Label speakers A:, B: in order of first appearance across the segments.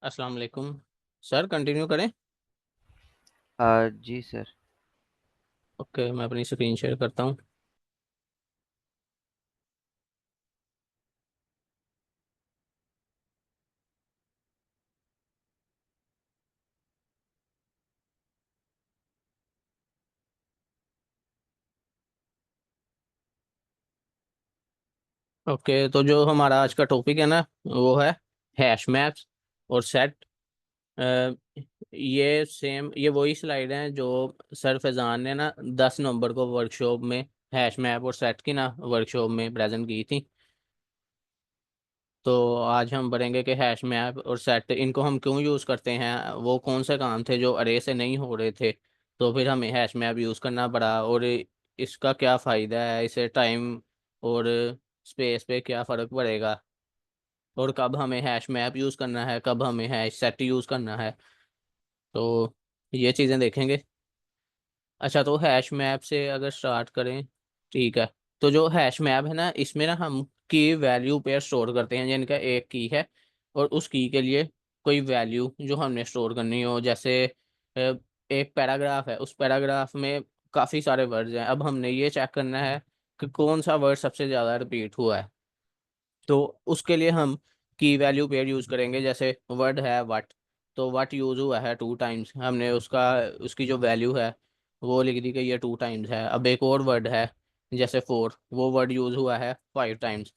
A: अस्सलाम वालेकुम। Sir continue करें।
B: जी सर।
A: ओके, मैं अपनी स्क्रीन शेयर करता हूँ। ओके, तो जो हमारा आज का टॉपिक है ना, वो है हैश मैप्स और सेट। ये सेम, ये वही स्लाइड है जो सर फैजान ने ना 10 नवंबर को वर्कशॉप में हैश मैप और सेट की ना वर्कशॉप में प्रेजेंट की थी। तो आज हम पढ़ेंगे कि हैश मैप और सेट इनको हम क्यों यूज़ करते हैं, वो कौन से काम थे जो अरे से नहीं हो रहे थे, तो फिर हमें हैश मैप यूज़ करना पड़ा, और इसका क्या फ़ायदा है, इसे टाइम और स्पेस पे क्या फ़र्क पड़ेगा, और कब हमें हैश मैप यूज़ करना है, कब हमें हैश सेट यूज़ करना है। तो ये चीज़ें देखेंगे। अच्छा, तो हैश मैप से अगर स्टार्ट करें, ठीक है। तो जो हैश मैप है ना, इसमें ना हम की वैल्यू पेयर स्टोर करते हैं, जिनका एक की है और उस की के लिए कोई वैल्यू जो हमने स्टोर करनी हो। जैसे एक पैराग्राफ है, उस पैराग्राफ में काफ़ी सारे वर्ड्स हैं, अब हमने ये चेक करना है कि कौन सा वर्ड सबसे ज़्यादा रिपीट हुआ है। तो उसके लिए हम की वैल्यू पेयर यूज़ करेंगे। जैसे वर्ड है वट, तो वट यूज़ हुआ है 2 टाइम्स, हमने उसका उसकी जो वैल्यू है वो लिख दी कि ये 2 टाइम्स है। अब एक और वर्ड है जैसे फोर, वो वर्ड यूज़ हुआ है 5 टाइम्स।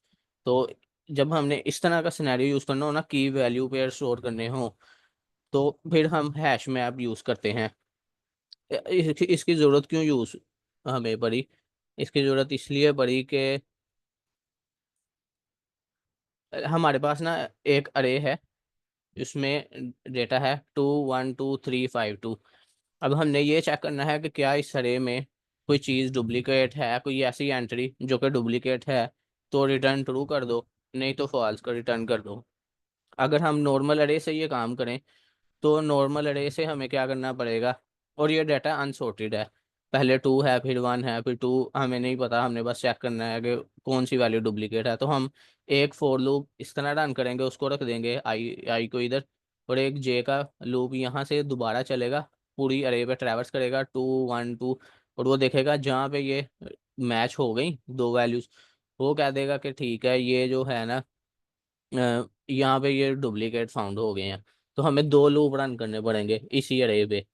A: तो जब हमने इस तरह का सिनेरियो यूज़ करना हो ना, की वैल्यू पेयर स्टोर करने हो, तो फिर हम हैश मैप यूज़ करते हैं। इसकी ज़रूरत क्यों यूज़ हमें पड़ी? इसकी ज़रूरत इसलिए पड़ी कि हमारे पास ना एक अरे है, इसमें डेटा है 2 1 2 3 5 2। अब हमने ये चेक करना है कि क्या इस अरे में कोई चीज़ डुप्लीकेट है, कोई ऐसी एंट्री जो कि डुप्लीकेट है, तो रिटर्न ट्रू कर दो, नहीं तो फॉल्स का रिटर्न कर दो। अगर हम नॉर्मल अरे से ये काम करें, तो नॉर्मल अरे से हमें क्या करना पड़ेगा, और ये डाटा अनसॉर्टेड है, पहले 2 है फिर 1 है फिर 2, हमें नहीं पता, हमने बस चेक करना है कि कौन सी वैल्यू डुप्लीकेट है। तो हम एक फोर लूप इस तरह रन करेंगे, उसको रख देंगे आई आई को इधर, और एक जे का लूप यहाँ से दोबारा चलेगा, पूरी अरे पे ट्रैवर्स करेगा 2 1 2, और वो देखेगा जहाँ पे ये मैच हो गई दो वैल्यूज, वो कह देगा कि ठीक है, ये जो है ना यहाँ पे ये डुप्लीकेट फाउंड हो गए हैं। तो हमें दो लूप रन करने पड़ेंगे इसी अरे पे,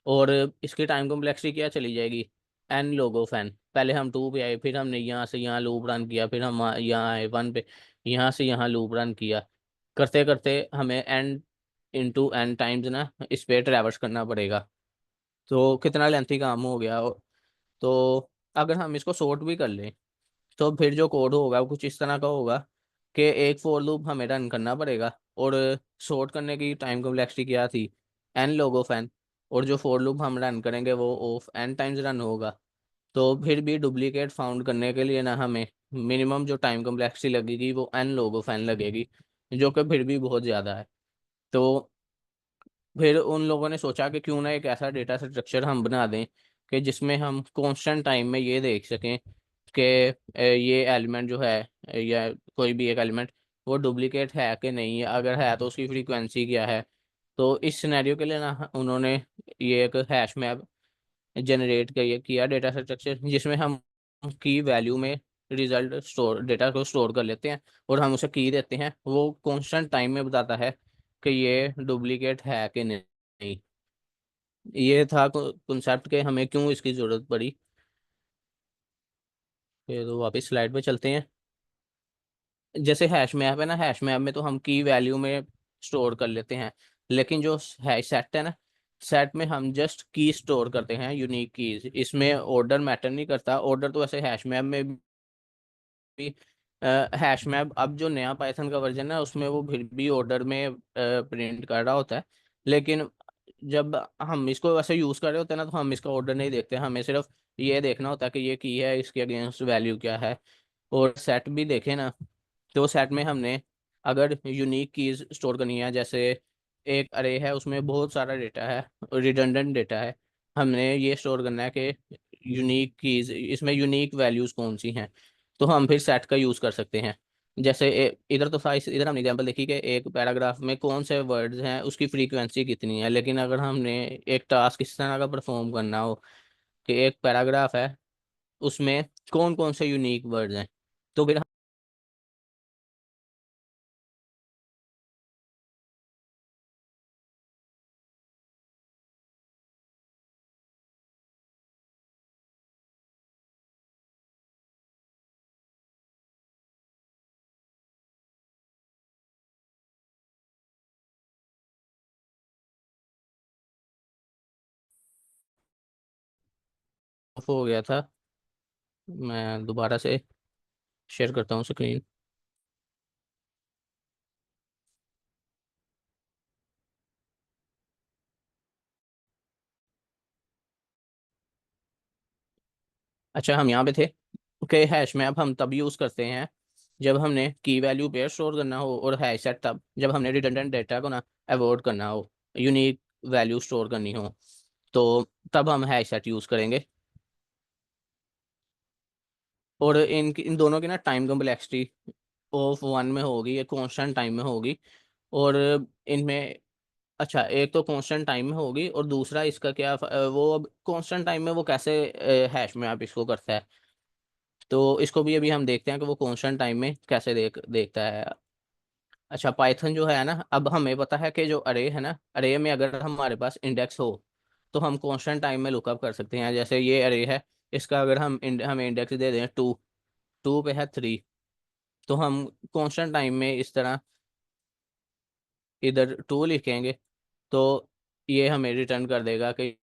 A: और इसकी टाइम कॉम्प्लेक्सिटी क्या चली जाएगी, एन log ऑफ एन। पहले हम 2 पे आए, फिर हमने यहाँ से यहाँ लूप रन किया, फिर हम यहाँ आए 1 पे, यहाँ से यहाँ लूप रन किया, करते करते हमें एन इंटू एन टाइम्स ना इस पे ट्रैवर्स करना पड़ेगा। तो कितना लेंथी काम हो गया। तो अगर हम इसको सॉर्ट भी कर लें, तो फिर जो कोड होगा वो कुछ इस तरह का होगा कि एक फोर लूप हमें रन करना पड़ेगा, और सॉर्ट करने की टाइम कॉम्प्लेक्सिटी क्या थी, एन log ऑफ एन, और जो फोर लूप हम रन करेंगे वो ऑफ एन टाइम्स रन होगा। तो फिर भी डुप्लीकेट फाउंड करने के लिए ना हमें मिनिमम जो टाइम कॉम्प्लेक्सिटी लगेगी वो एन log ऑफ एन लगेगी, जो कि फिर भी बहुत ज़्यादा है। तो फिर उन लोगों ने सोचा कि क्यों ना एक ऐसा डेटा स्ट्रक्चर हम बना दें कि जिसमें हम कांस्टेंट टाइम में ये देख सकें कि ये एलिमेंट जो है, या कोई भी एक एलिमेंट, वो डुप्लीकेट है कि नहीं है, अगर है तो उसकी फ्रीक्वेंसी क्या है। तो इस सिनेरियो के लिए ना उन्होंने ये एक हैश मैप जनरेट किया डेटा स्ट्रक्चर, जिसमें हम की वैल्यू में रिजल्ट स्टोर डेटा को स्टोर कर लेते हैं, और हम उसे की देते हैं, वो कांस्टेंट टाइम में बताता है कि ये डुप्लीकेट है कि नहीं। ये था कॉन्सेप्ट के हमें क्यों इसकी ज़रूरत पड़ी। फिर तो वापस स्लाइड पे चलते हैं। जैसे हैश मैप है ना, हैश मैप में तो हम की वैल्यू में स्टोर कर लेते हैं, लेकिन जो है सेट है ना, सेट में हम जस्ट की स्टोर करते हैं, यूनिक कीज। इसमें ऑर्डर मैटर नहीं करता, ऑर्डर तो वैसे हैश मैप में भी, हैश मैप अब जो नया पाइथन का वर्जन है उसमें वो फिर भी ऑर्डर में प्रिंट कर रहा होता है। लेकिन जब हम इसको वैसे यूज़ कर रहे होते हैं ना, तो हम इसका ऑर्डर नहीं देखते, हमें सिर्फ ये देखना होता है कि ये की है, इसके अगेंस्ट वैल्यू क्या है। और सेट भी देखें ना, तो सेट में हमने अगर यूनिक कीज स्टोर करनी है, जैसे एक अरे है उसमें बहुत सारा डेटा है, रिडंडेंट डेटा है, हमने ये स्टोर करना है कि यूनिक कीज इसमें यूनिक वैल्यूज कौन सी हैं, तो हम फिर सेट का यूज़ कर सकते हैं। जैसे इधर तो साइज, इधर हमने एग्जांपल देखी कि एक पैराग्राफ में कौन से वर्ड्स हैं, उसकी फ्रीक्वेंसी कितनी है। लेकिन अगर हमने एक टास्क इस तरह का परफॉर्म करना हो कि एक पैराग्राफ है, उसमें कौन कौन से यूनिक वर्ड्स हैं, तो फिर ऑफ हो गया था। मैं दोबारा से शेयर करता हूँ स्क्रीन। अच्छा, हम यहाँ पे थे कि हैश मैप हम तब यूज़ करते हैं जब हमने की वैल्यू पेयर स्टोर करना हो, और हैश सेट तब जब हमने रिडंडेंट डेटा को ना अवॉइड करना हो, यूनिक वैल्यू स्टोर करनी हो, तो तब हम हैश सेट यूज़ करेंगे। और इन दोनों की ना टाइम कम्प्लेक्सिटी ऑफ वन में होगी, ये कांस्टेंट टाइम में होगी। और इनमें, अच्छा, एक तो कांस्टेंट टाइम में होगी, और दूसरा इसका क्या वो अब कांस्टेंट टाइम में वो कैसे हैश में आप इसको करता है, तो इसको भी अभी हम देखते हैं कि वो कांस्टेंट टाइम में कैसे देखता है। अच्छा, पाइथन जो है ना, अब हमें पता है कि जो अरे है ना, अरे में अगर हमारे पास इंडेक्स हो तो हम कांस्टेंट टाइम में लुकअप कर सकते हैं। जैसे ये अरे है, इसका अगर हमें इंडेक्स दे दें टू, टू पे है थ्री, तो हम कांस्टेंट टाइम में इस तरह इधर टू लिखेंगे, तो ये हमें रिटर्न कर देगा कि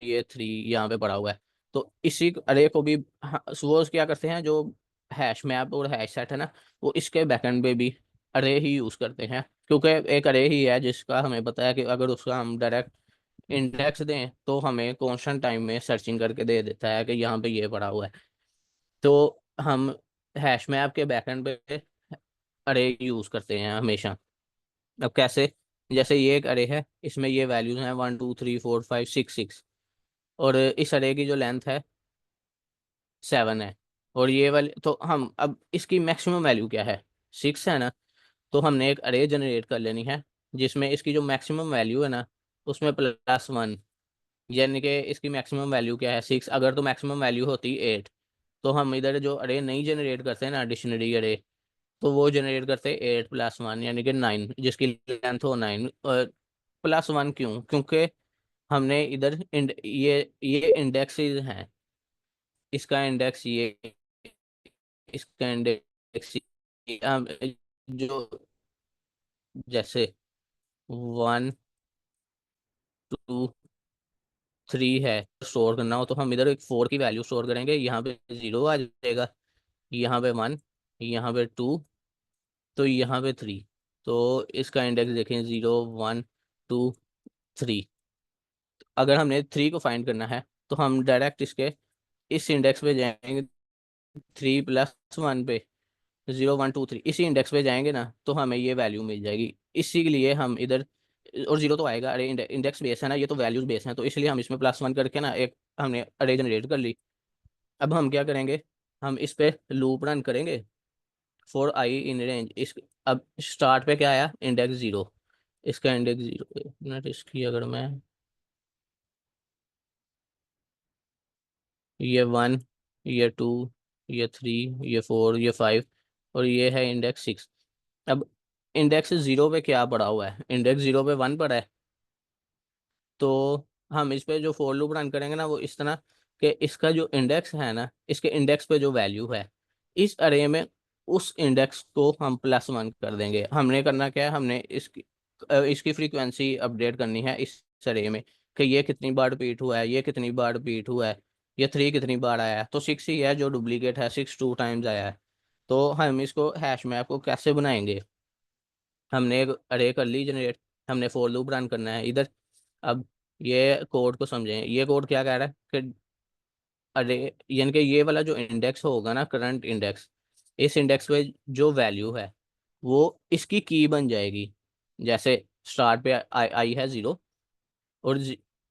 A: ये थ्री यहाँ पे पड़ा हुआ है। तो इसी अरे को भी, हाँ, वो क्या करते हैं, जो हैश मैप और हैश सेट है ना, वो इसके बैकएंड पे भी अरे ही यूज करते हैं, क्योंकि एक अरे ही है जिसका हमें पता है कि अगर उसका हम डायरेक्ट इंडेक्स दें तो हमें कांस्टेंट टाइम में सर्चिंग करके दे देता है कि यहाँ पे ये पड़ा हुआ है। तो हम हैश मैप के बैकएंड पे अरे यूज करते हैं हमेशा। अब कैसे, जैसे ये एक अरे है, इसमें ये वैल्यूज हैं 1 2 3 4 5 6 6, और इस अरे की जो लेंथ है 7 है, और ये वाली, तो हम अब इसकी मैक्सिमम वैल्यू क्या है, 6 है ना। तो हमने एक अरे जनरेट कर लेनी है जिसमें इसकी जो मैक्सिमम वैल्यू है ना, उसमें +1, यानी कि इसकी मैक्सिमम वैल्यू क्या है 6। अगर तो मैक्सिमम वैल्यू होती 8, तो हम इधर जो अरे नहीं जनरेट करते हैं ना, डिक्शनरी अरे, तो वो जनरेट करते 8 + 1 यानी कि 9, जिसकी लेंथ हो 9। और +1 क्यों, क्योंकि हमने इधर ये इंडेक्सेस हैं, इसका इंडेक्स ये, इसका इंडेक्स जो, जैसे 1 2 3 है, स्टोर करना हो तो हम इधर एक 4 की वैल्यू स्टोर करेंगे, यहाँ पे 0 आ जाएगा, यहाँ पे 1, यहाँ पे 2, तो यहाँ पे 3। तो इसका इंडेक्स देखें, 0 1 2 3। अगर हमने 3 को फाइंड करना है तो हम डायरेक्ट इसके इस इंडेक्स पे जाएंगे, 3 + 1 पे, 0 1 2 3, इसी इंडेक्स पे जाएंगे ना, तो हमें ये वैल्यू मिल जाएगी। इसी के लिए हम इधर, और जीरो तो आएगा, अरे इंडेक्स बेस है ना, ये तो वैल्यूज बेस है, तो इसलिए हम इसमें +1 करके ना एक हमने अरे जनरेट कर ली। अब हम क्या करेंगे, हम इस पे लूप रन करेंगे फॉर आई इन रेंज इस। अब स्टार्ट पे क्या आया, इंडेक्स 0, इसका इंडेक्स 0, एक मिनट, इसकी अगर मैं, ये 1, ये 2, ये 3, ये 4, ये 5, और ये है इंडेक्स 6। अब इंडेक्स 0 पे क्या पड़ा हुआ है, इंडेक्स 0 पे 1 पड़ा है। तो हम इस पे जो फॉर लूप रन करेंगे ना, वो इस तरह कि इसका जो इंडेक्स है ना, इसके इंडेक्स पे जो वैल्यू है इस अरे में, उस इंडेक्स को हम +1 कर देंगे। हमने करना क्या है, हमने इसकी फ्रीक्वेंसी अपडेट करनी है इस अरे में, कि ये कितनी बार रिपीट हुआ है, ये कितनी बार रिपीट हुआ है, ये 3 कितनी बार आया है, तो 6 ही है जो डुप्लीकेट है, 6 2 टाइम्स आया है। तो हम इसको हैश मैप को कैसे बनाएंगे, हमने एक अरे कर ली जनरेट, हमने फॉर लूप रन करना है इधर। अब ये कोड को समझें, ये कोड क्या कह रहा है कि अरे, यानी कि ये वाला जो इंडेक्स होगा ना, करंट इंडेक्स, इस इंडेक्स पे जो वैल्यू है वो इसकी की बन जाएगी। जैसे स्टार्ट पे आई है 0, और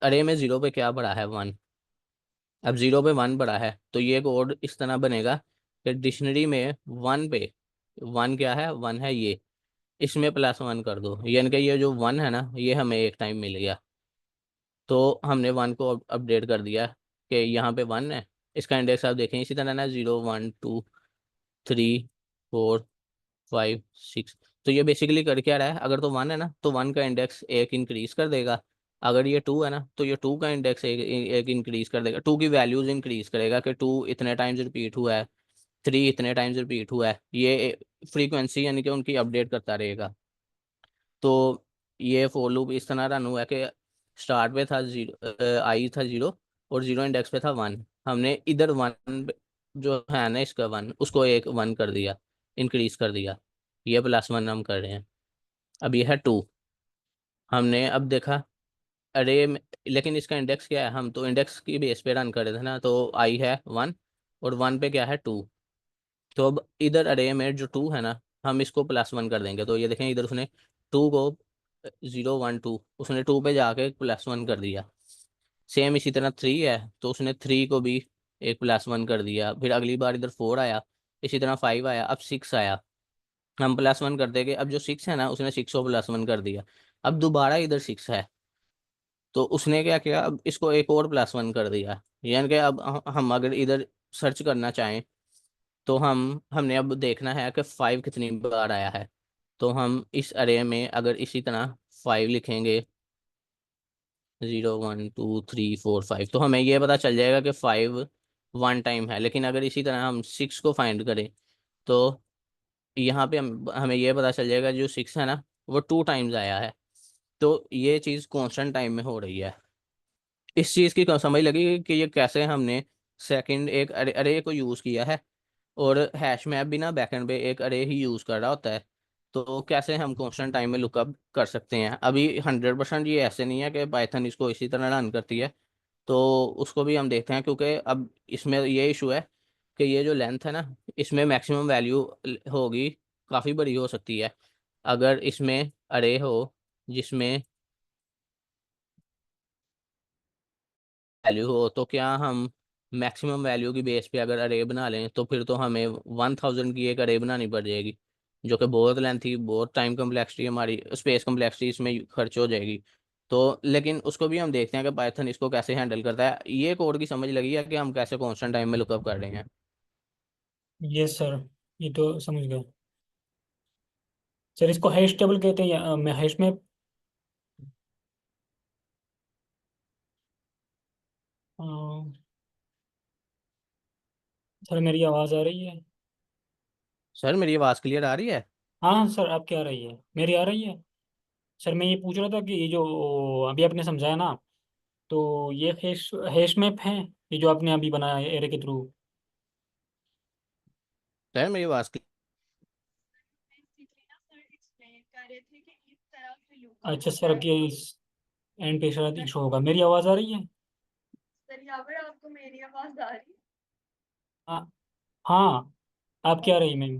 A: अरे में 0 पे क्या पड़ा है, 1। अब 0 पे 1 पड़ा है, तो ये कोड इस तरह बनेगा कि डिक्शनरी में 1 पे 1 क्या है, 1 है ये, इसमें +1 कर दो, यानी कि ये जो 1 है ना ये हमें एक टाइम मिल गया। तो हमने 1 को अपडेट कर दिया कि यहाँ पे 1 है, इसका इंडेक्स आप देखें इसी तरह ना 0 1 2 3 4 5 6। तो ये बेसिकली कर क्या रहा है, अगर तो 1 है ना तो 1 का इंडेक्स एक इंक्रीज कर देगा, अगर ये 2 है ना तो ये 2 का इंडेक्स एक इंक्रीज कर देगा, 2 की वैल्यूज इंक्रीज करेगा कि 2 इतने टाइम्स रिपीट हुआ है, 3 इतने टाइम्स रिपीट हुआ है, ये फ्रीक्वेंसी यानी कि उनकी अपडेट करता रहेगा। तो ये फॉर लूप इस तरह रन हुआ है कि स्टार्ट पे था 0, आई था 0 और 0 इंडेक्स पे था 1, हमने इधर 1 जो है ना इसका 1 उसको एक 1 कर दिया, इंक्रीज कर दिया, ये +1 हम कर रहे हैं। अब ये है 2, हमने अब देखा अरे लेकिन इसका इंडेक्स क्या है, हम तो इंडेक्स की बेस पे रन कर रहे थे ना, तो आई है 1 और 1 पे क्या है 2। तो अब इधर अरे में जो 2 है ना हम इसको +1 कर देंगे, तो ये देखें इधर उसने 2 को 0 1 2 उसने 2 पे जाके +1 कर दिया। सेम इसी तरह 3 है तो उसने 3 को भी एक +1 कर दिया, फिर अगली बार इधर 4 आया, इसी तरह 5 आया, अब 6 आया, हम +1 कर देंगे, अब जो 6 है ना उसने 6 को +1 कर दिया, अब दोबारा इधर 6 है तो उसने क्या किया, अब इसको एक और +1 कर दिया, यानी कि अब हम अगर इधर सर्च करना चाहें तो हमने अब देखना है कि 5 कितनी बार आया है। तो हम इस अरे में अगर इसी तरह 5 लिखेंगे 0 1 2 3 4 5 तो हमें ये पता चल जाएगा कि 5 1 टाइम है, लेकिन अगर इसी तरह हम 6 को फाइंड करें तो यहाँ पे हमें ये पता चल जाएगा जो 6 है ना वो 2 टाइम्स आया है। तो ये चीज़ कॉन्स्टेंट टाइम में हो रही है। इस चीज़ की समझ लगी कि ये कैसे हमने सेकंड एक अरे को यूज़ किया है, और हैश मैप भी ना बैकएंड पे एक अरे ही यूज़ कर रहा होता है, तो कैसे हम कांस्टेंट टाइम में लुकअप कर सकते हैं। अभी 100% ये ऐसे नहीं है कि पाइथन इसको इसी तरह रन करती है, तो उसको भी हम देखते हैं, क्योंकि अब इसमें ये इशू है कि ये जो लेंथ है ना इसमें मैक्सिमम वैल्यू होगी, काफ़ी बड़ी हो सकती है। अगर इसमें अरे हो जिसमें वैल्यू हो तो क्या हम मैक्सिमम वैल्यू की बेस पे अगर अरे बना लें तो फिर तो हमें 1000 की एक अरे बनानी पड़ जाएगी, जो कि बहुत लेंथी, बहुत टाइम कम्प्लेक्सिटी, हमारी स्पेस कम्प्लेक्सिटी इसमें खर्च हो जाएगी। तो लेकिन उसको भी हम देखते हैं कि पाइथन इसको कैसे हैंडल करता है। ये कोड की समझ लगी है कि हम कैसे कॉन्स्टेंट टाइम में लुकअप कर रहे हैं।
B: यस सर, ये तो समझ गए। सर इसको हैश टेबल कहते हैं या मैं हैश में। सर मेरी आवाज़ आ रही है?
A: सर मेरी आवाज़ क्लियर आ रही है?
B: हाँ सर, आपकी आ रही है, मेरी आ रही है। सर मैं ये पूछ रहा था कि ये जो अभी आपने समझाया ना, तो ये हैश हैश मैप है, ये जो आपने अभी बनाया है एरे के थ्रू।
A: सर मेरी आवाज़
B: अच्छा सर, अब ये इस एंड पे शायद इशू होगा। मेरी आवाज़ आ रही है?
C: सर यहाँ पर आपको मेरी आवाज आ रही है?
B: हाँ। हाँ, आप क्या रही मैम?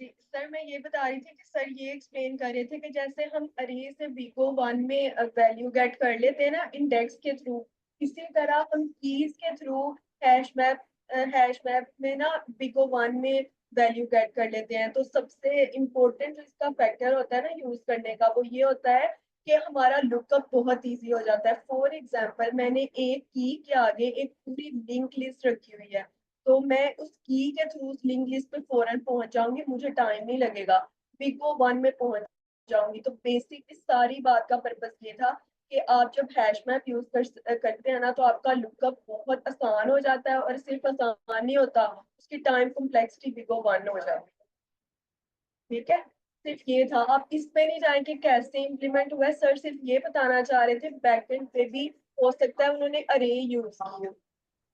C: जी सर, मैं ये बता रही थी कि सर ये एक्सप्लेन कर रहे थे कि जैसे हम अरे से बिगो वन में वैल्यू गेट कर लेते हैं ना इंडेक्स के थ्रू, इसी तरह हम कीज के थ्रू हैश मैप में ना बिगो वन में वैल्यू गेट कर लेते हैं। तो सबसे इम्पोर्टेंट जो इसका फैक्टर होता है ना यूज करने का, वो ये होता है कि हमारा लुकअप बहुत इजी हो जाता है। फॉर एग्जाम्पल, मैंने एक की के आगे एक पूरी लिंक लिस्ट रखी हुई है, तो मैं उस की के थ्रू उस लिंक लिस्ट पे फौरन पहुंच जाऊंगी, मुझे टाइम नहीं लगेगा, बिगो वन में पहुंच जाऊंगी। तो बेसिक इस सारी बात का पर्पस ये था कि आप जब हैश मैप यूज करते हैं ना तो आपका लुकअप बहुत आसान हो जाता है, और सिर्फ आसान नहीं होता, उसकी टाइम कॉम्प्लेक्सिटी बिगो वन हो जाती है। ठीक है, सिर्फ ये था, आप इस पे नहीं जाएंगे कैसे इंप्लीमेंट हुआ है। सर सिर्फ ये बताना चाह रहे थे बैकएंड पे भी हो सकता है उन्होंने अरे यूज की हो,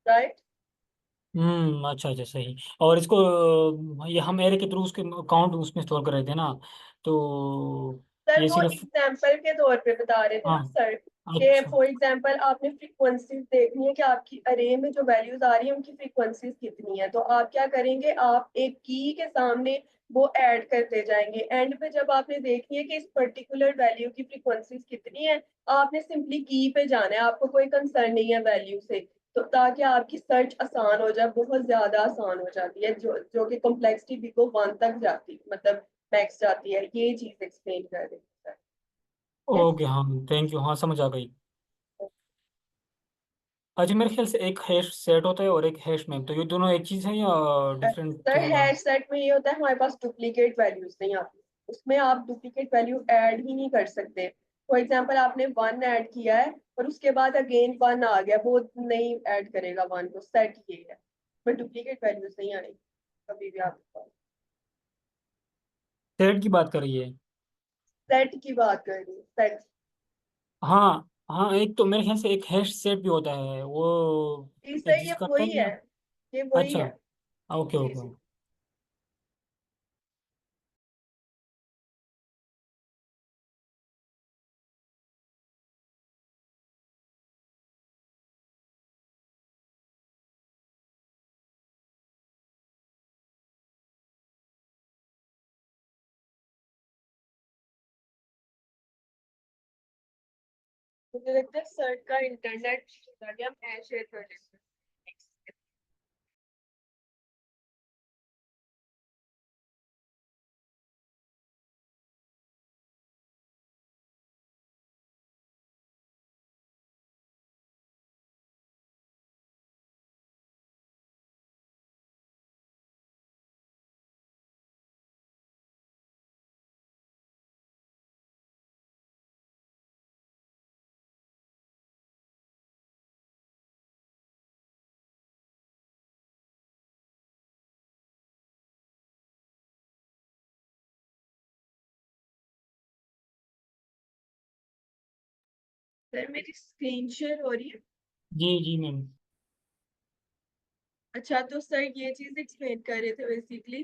C: राइट।
B: अच्छा अच्छा, सही। और इसको ये हम एरे के थ्रू उसके अकाउंट उसमें स्टोर कर रहे थे ना, तो
C: सर
B: ये
C: वो
B: सिर्फ।
C: एग्जाम्पल के तौर पे बता रहे थे
B: हाँ।
C: ना सर, कि
B: अच्छा।
C: फॉर एग्जाम्पल आपने फ्रीक्वेंसीज देखनी है कि आपकी अरे में जो वैल्यूज आ रही है उनकी फ्रीक्वेंसीज कितनी है, तो आप क्या करेंगे, आप एक की के सामने वो ऐड करते जाएंगे। एंड पे जब आपने देखनी है कि इस पर्टिकुलर वैल्यू की फ्रीक्वेंसीज कितनी है, आपने सिंपली की पे जाना है, आपको कोई कंसर्न नहीं है वैल्यू से। तो ताकि आपकी सर्च आसान हो जाए, बहुत ज्यादा आसान हो जाती है, जो कि कॉम्प्लेक्सिटी बिको 1 तक जाती, मतलब मैक्स जाती है, ये चीज एक्सप्लेन कर रही है।
B: ओके, हाँ, थैंक यू, हाँ समझ आ गई। अच्छा, मेरे ख्याल से एक हैश सेट होता है और एक हैश मैप, तो ये दोनों एक चीज़ है या डिफरेंट?
C: सर हैश सेट में ये होता है हमारे पास डुप्लीकेट वैल्यूज नहीं आती, उसमें आप डुप्लीकेट वैल्यू ऐड ही नहीं कर सकते। फॉर एग्जांपल आपने 1 ऐड किया है और उसके बाद अगेन 1 आ गया, वो नहीं ऐड करेगा 1 को, सेट ये है, पर डुप्लीकेट वैल्यूज नहीं आएगी कभी भी आपके पास।
B: सेट की बात कर रही है?
C: सेट की बात कर रही हूँ, सेट।
B: हाँ हाँ, एक तो मेरे ख्याल से एक हैश सेट भी होता है, वो
C: जी सर, ये
B: एग्जिस्ट करता है
C: वही है,
B: क्या?
C: ये वही
B: अच्छा,
C: है।
B: ओके
C: जी
B: ओके।
C: जी। मुझे लगता है सर का इंटरनेट चला गया, मैं शेयर कर देती हूँ। सर मेरी स्क्रीन शेयर हो रही है।
B: जी जी मैम।
C: अच्छा, तो सर ये चीज एक्सप्लेन कर रहे थे बेसिकली,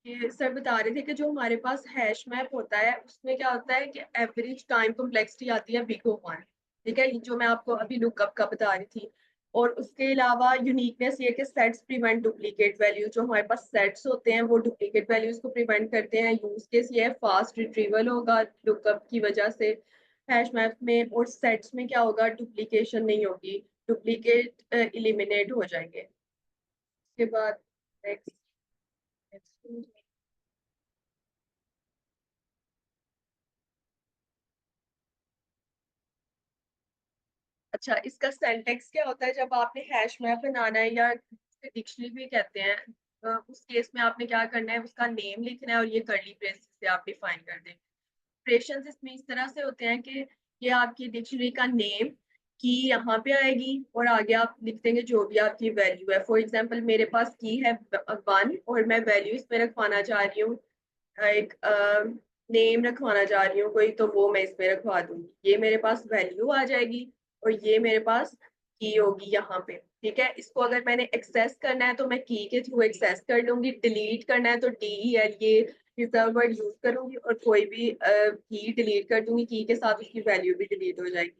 C: ये सर बता रहे थे कि जो हमारे पास हैश मैप होता है उसमें क्या होता है कि एवरेज टाइम कॉम्प्लेक्सिटी आती है बिग O 1, ठीक है, ये जो मैं आपको अभी लुकअप का बता रही थी। और उसके अलावा यूनिकनेस ये कि सेट्स प्रिवेंट डुप्लीकेट वैल्यू, जो हमारे पास सेट्स होते हैं वो डुप्लीकेट वैल्यूज को प्रिवेंट करते हैं। यूज केस ये है फास्ट रिट्रीवल होगा लुकअप की वजह से हैश मैप में, और सेट्स में क्या होगा, डुप्लीकेशन नहीं होगी, डुप्लीकेट इलिमिनेट हो जाएंगे। उसके बाद नेक्स्ट नेक्स्ट। अच्छा, इसका सिंटेक्स क्या होता है जब आपने हैश मैप बनाना है या डिक्शनरी भी कहते हैं, उस केस में आपने क्या करना है, उसका नेम लिखना है और ये कर्ली ब्रेसेस से आप डिफाइन कर देंगे। ऑपरेशंस इसमें इस तरह से होते हैं कि ये आपकी डिक्शनरी का नेम की यहाँ पे आएगी और आगे आप लिख देंगे जो भी आपकी वैल्यू है। फॉर एग्जांपल मेरे पास की है 1 और मैं वैल्यू इसमें रखवाना चाह रही हूँ, एक नेम रखवाना चाह रही हूँ कोई, तो वो मैं इसमें रखवा दूंगी, ये मेरे पास वैल्यू आ जाएगी और ये मेरे पास की होगी यहाँ पे। ठीक है, इसको अगर मैंने एक्सेस करना है तो मैं की के थ्रू एक्सेस कर लूंगी, डिलीट करना है तो DEL ये रिजर्व वर्ड यूज करूंगी और कोई भी की डिलीट कर दूंगी, की के साथ उसकी वैल्यू भी डिलीट हो जाएगी।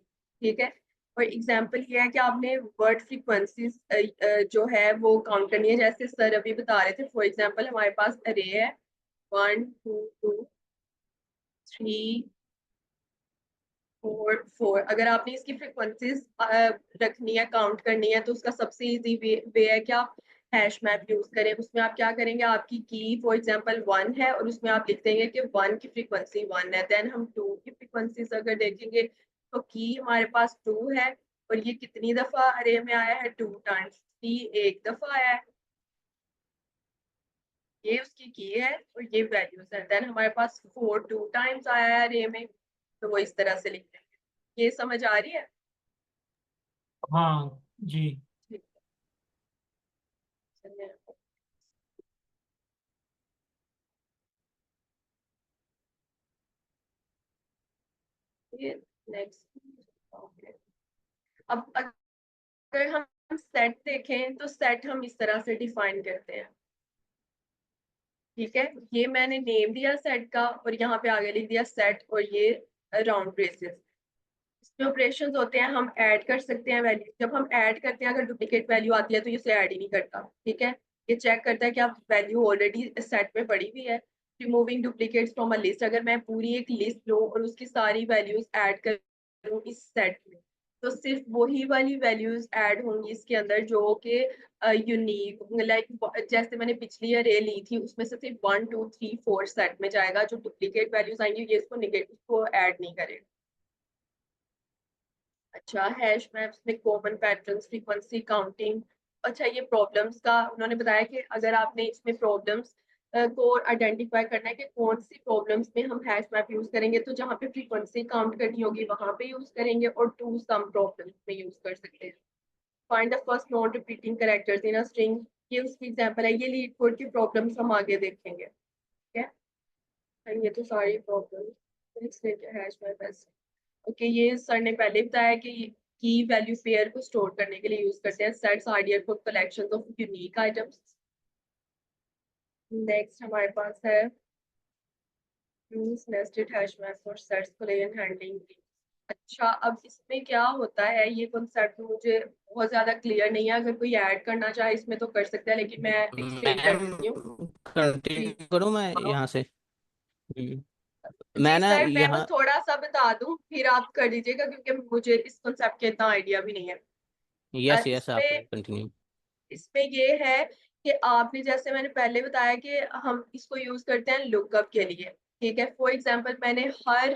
C: ठीक है, और एग्जाम्पल ये है कि आपने वर्ड फ्रीक्वेंसीज जो है वो काउंट करनी है, जैसे सर अभी बता रहे थे। फॉर एग्जाम्पल हमारे पास अरे है 1 2 2 3 4 4, अगर आपने इसकी फ्रिक्वेंसीज रखनी है, काउंट करनी है, तो उसका सबसे इजी वे है कि आप हैश मैप यूज करें। उसमें आप क्या करेंगे, आपकी की फॉर एग्जांपल 1 है और उसमें आप लिख देंगे कि 1 की फ्रीक्वेंसी 1 है। देन हम 2 की फ्रीक्वेंसीज अगर देखेंगे तो की हमारे पास 2 है और ये कितनी दफा अरे में आया है, 2 टाइम्स। की एक दफा आया है, ये उसकी की है और ये वैल्यूज है। देन हमारे पास 4 2 टाइम्स आया है अरे में, तो वो इस तरह से लिख देंगे। ये समझ आ रही है?
B: हाँ जी।
C: ठीक है, चलिए। ये नेक्स्ट। ओके, अब अगर हम सेट देखें तो सेट हम इस तरह से डिफाइन करते हैं। ठीक है, ये मैंने नेम दिया सेट का और यहाँ पे आगे लिख दिया सेट और ये राउंड ब्रेसेस। इसमें ऑपरेशंस होते हैं, हम ऐड कर सकते हैं वैल्यू। जब हम ऐड करते हैं अगर डुप्लीकेट वैल्यू आती है तो इसे ऐड ही नहीं करता। ठीक है, ये चेक करता है कि आप वैल्यू ऑलरेडी सेट में पड़ी हुई है। Removing duplicates from a list, अगर मैं पूरी एक लिस्ट लूँ और उसकी सारी वैल्यूज ऐड कर करूँ इस सेट में, तो सिर्फ वही वाली वैल्यूज ऐड होंगी इसके अंदर जो कि यूनिक, लाइक जैसे मैंने पिछली अरे ली थी उसमें से सिर्फ 1 2 3 4 सेट में जाएगा, जो डुप्लीकेट वैल्यूज आएंगी ये इसको निगेटिव को ऐड नहीं करेगा। अच्छा, हैश मैप्स में कॉमन पैटर्न्स, फ्रीक्वेंसी काउंटिंग। अच्छा, ये प्रॉब्लम्स का उन्होंने बताया कि अगर आपने इसमें प्रॉब्लम्स को आइडेंटिफाई करना है कि कौन सी प्रॉब्लम्स में हम हैश मैप यूज करेंगे, तो जहाँ पे फ्रीक्वेंसी काउंट करनी होगी वहां पे यूज करेंगे, और टू सम प्रॉब्लम्स में यूज कर सकते हैं। Find the first non repeating characters in a string, ये उसकी एग्जांपल है। ये लीड कोड की प्रॉब्लम्स हम आगे देखेंगे, ठीक है। और ये तो सारी प्रॉब्लम्स हैश मैप ऐसे। ओके, ये सर ने पहले बताया कि की वैल्यू पेयर को स्टोर करने के लिए यूज करते हैं। Sets are for collections of unique items. Next हमारे पास है nested hash map for sets collision handling. अच्छा, अब इसमें क्या होता है, ये कॉन्सेप्ट मुझे बहुत ज्यादा क्लियर नहीं है। अगर कोई ऐड करना चाहे इसमें तो कर सकता है, लेकिन मैं एक्सप्लेन कर
A: मैम
C: देती हूँ। जी,
A: कंटिन्यू करूँ मैं यहाँ से? मैं
C: जी
A: ना
C: सर, मैं बस
A: यहाँ,
C: थोड़ा सा बता दूं फिर आप कर दीजिएगा, क्योंकि मुझे इस कॉन्सेप्ट का इतना आइडिया भी नहीं है।
A: यस यस आप
C: इसमें
A: कंटिन्यू।
C: इसमें ये है कि आपने, जैसे मैंने पहले बताया कि हम इसको यूज करते हैं लुकअप के लिए, ठीक है। फॉर एग्जांपल मैंने हर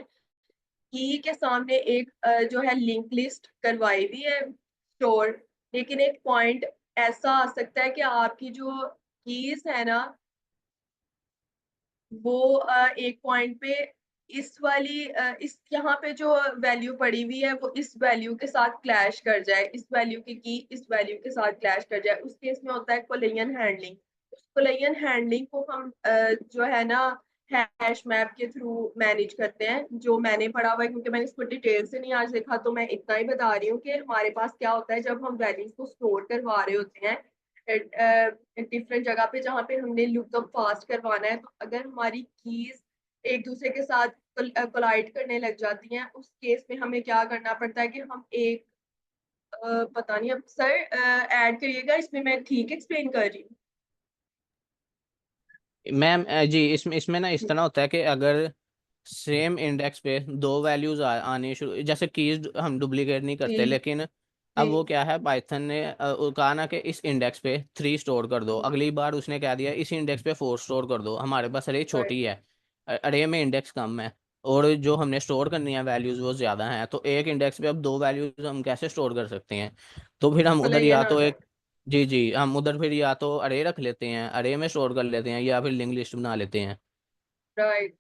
C: की के सामने एक जो है लिंक लिस्ट करवाई हुई है स्टोर, लेकिन एक पॉइंट ऐसा आ सकता है कि आपकी जो कीज है ना, वो एक पॉइंट पे इस वाली इस यहाँ पे जो वैल्यू पड़ी हुई है वो इस वैल्यू के साथ क्लैश कर जाए, इस वैल्यू की इस वैल्यू के साथ क्लैश कर जाए। उस केस में होता है कोलिजन हैंडलिंग। उस कोलिजन हैंडलिंग को हम जो है ना हैश मैप के थ्रू मैनेज करते हैं, जो मैंने पढ़ा हुआ है। क्योंकि मैंने इसको डिटेल से नहीं आज देखा, तो मैं इतना ही बता रही हूँ कि हमारे पास क्या होता है जब हम वैल्यूज को स्टोर करवा रहे होते हैं डिफरेंट जगह पे, जहाँ पे हमने लुकअप फास्ट करवाना है। तो अगर हमारी कीज एक दूसरे के साथ कोलाइड करने लग जाती हैं, उस केस में हमें क्या करना पड़ता है कि हम एक पता नहीं, अब सर ऐड करिएगा इसमें, मैं ठीक एक्सप्लेन कर रही हूँ।
A: मैम जी इसमें इसमें ना इस तरह होता है कि अगर सेम इंडेक्स पे दो वैल्यूज आनी शुरू, जैसे कीज हम डुप्लीकेट नहीं
C: जी
A: करते, लेकिन अब
C: जी
A: वो क्या है, पाइथन ने कहा ना कि इस इंडेक्स पे 3 स्टोर कर दो, अगली बार उसने कह दिया इस इंडेक्स पे 4 स्टोर कर दो। हमारे पास अरे
C: right,
A: छोटी है, अरे में इंडेक्स कम है, और जो हमने स्टोर करनी है वैल्यूज वो ज्यादा हैं, तो एक इंडेक्स पे अब दो वैल्यूज हम कैसे स्टोर कर सकते हैं? तो फिर हम उधर या
C: कोलिजन
A: तो
C: आता
A: एक,
C: है।
A: जी जी, हम उधर फिर या तो अरे रख लेते हैं, अरे में स्टोर कर लेते हैं, या फिर लिंक लिस्ट बना लेते हैं।
C: राइट,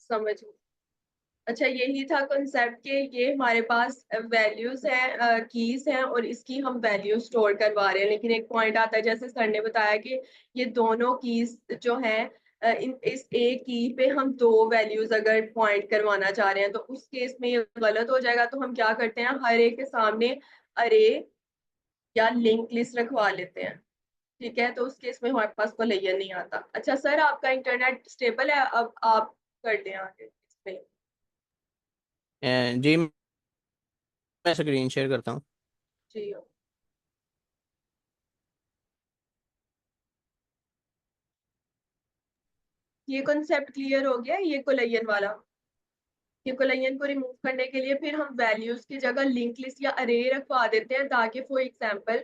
C: समझ गई। अच्छा, यही था कॉन्सेप्ट के ये हमारे पास वैल्यूज हैं, कीज हैं, और इसकी हम वैल्यू स्टोर करवा रहे हैं। लेकिन एक पॉइंट आता है, जैसे सर ने बताया कि ये दोनों कीज जो हैं इन इस एक की पे हम दो वैल्यूज अगर पॉइंट करवाना चाह रहे हैं, तो उस केस में ये गलत हो जाएगा। तो हम क्या करते हैं, हर एक के सामने अरे या लिंक लिस्ट रखवा लेते हैं, ठीक है। तो उस केस में हमारे पास कोलिजन नहीं आता। अच्छा सर, आपका इंटरनेट स्टेबल है? अब आप कर दें आगे इसमें।
A: जी मैं स्क्रीन शेयर करता हूँ।
C: जी, ये कॉन्सेप्ट क्लियर हो गया, ये कोलिजन वाला। ये कोलिजन को रिमूव करने के लिए फिर हम वैल्यूज की जगह लिंक लिस्ट या अरे रखवा देते हैं, ताकि फॉर एग्जांपल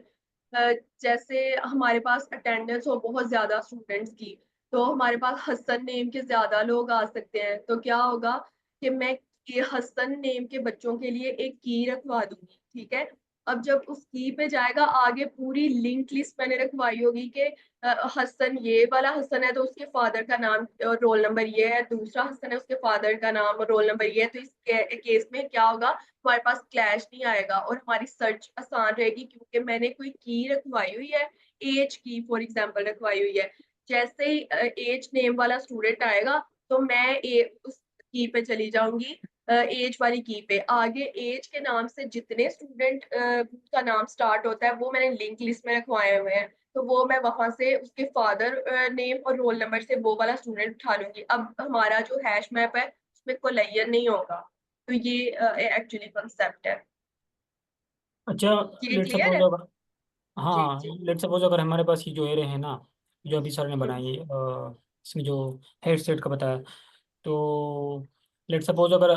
C: जैसे हमारे पास अटेंडेंस हो बहुत ज्यादा स्टूडेंट्स की, तो हमारे पास हसन नेम के ज्यादा लोग आ सकते हैं। तो क्या होगा कि मैं ये हसन नेम के बच्चों के लिए एक की रखवा दूंगी, ठीक है। अब जब उस की पे जाएगा, आगे पूरी लिंक लिस्ट मैंने रखवाई होगी कि हसन, ये वाला हसन है तो उसके फादर का नाम और रोल नंबर ये है, दूसरा हसन है उसके फादर का नाम और रोल नंबर ये है। तो इस केस में क्या होगा, हमारे पास क्लैश नहीं आएगा और हमारी सर्च आसान रहेगी, क्योंकि मैंने कोई की रखवाई हुई है, एज की फॉर एग्जांपल रखवाई हुई है। जैसे ही एज नेम वाला स्टूडेंट आएगा, तो मैं उस की पे चली जाऊंगी, एज वाली की पे। आगे एज के नाम से जितने स्टूडेंट का नाम स्टार्ट होता है वो मैंने लिंक लिस्ट में रखवाए हुए हैं, तो वो मैं वहां से उसके फादर नेम और रोल नंबर से वो वाला स्टूडेंट उठा लूंगी। अब हमारा जो हैश मैप है उसमें कोलिजन नहीं होगा। तो ये एक्चुअली कंसेप्ट है।
B: अच्छा,
C: ये
B: लेट
C: क्लियर
B: सपोज
C: है?
B: अगर,
C: जी
B: हाँ
C: जी
B: लेट सपोज अगर हमारे पास ये जो एरे है ना, जो अभी सर ने
C: हम्म,
B: बनाई इसमें जो हेड सेट का बताया, तो लेट सपोज अगर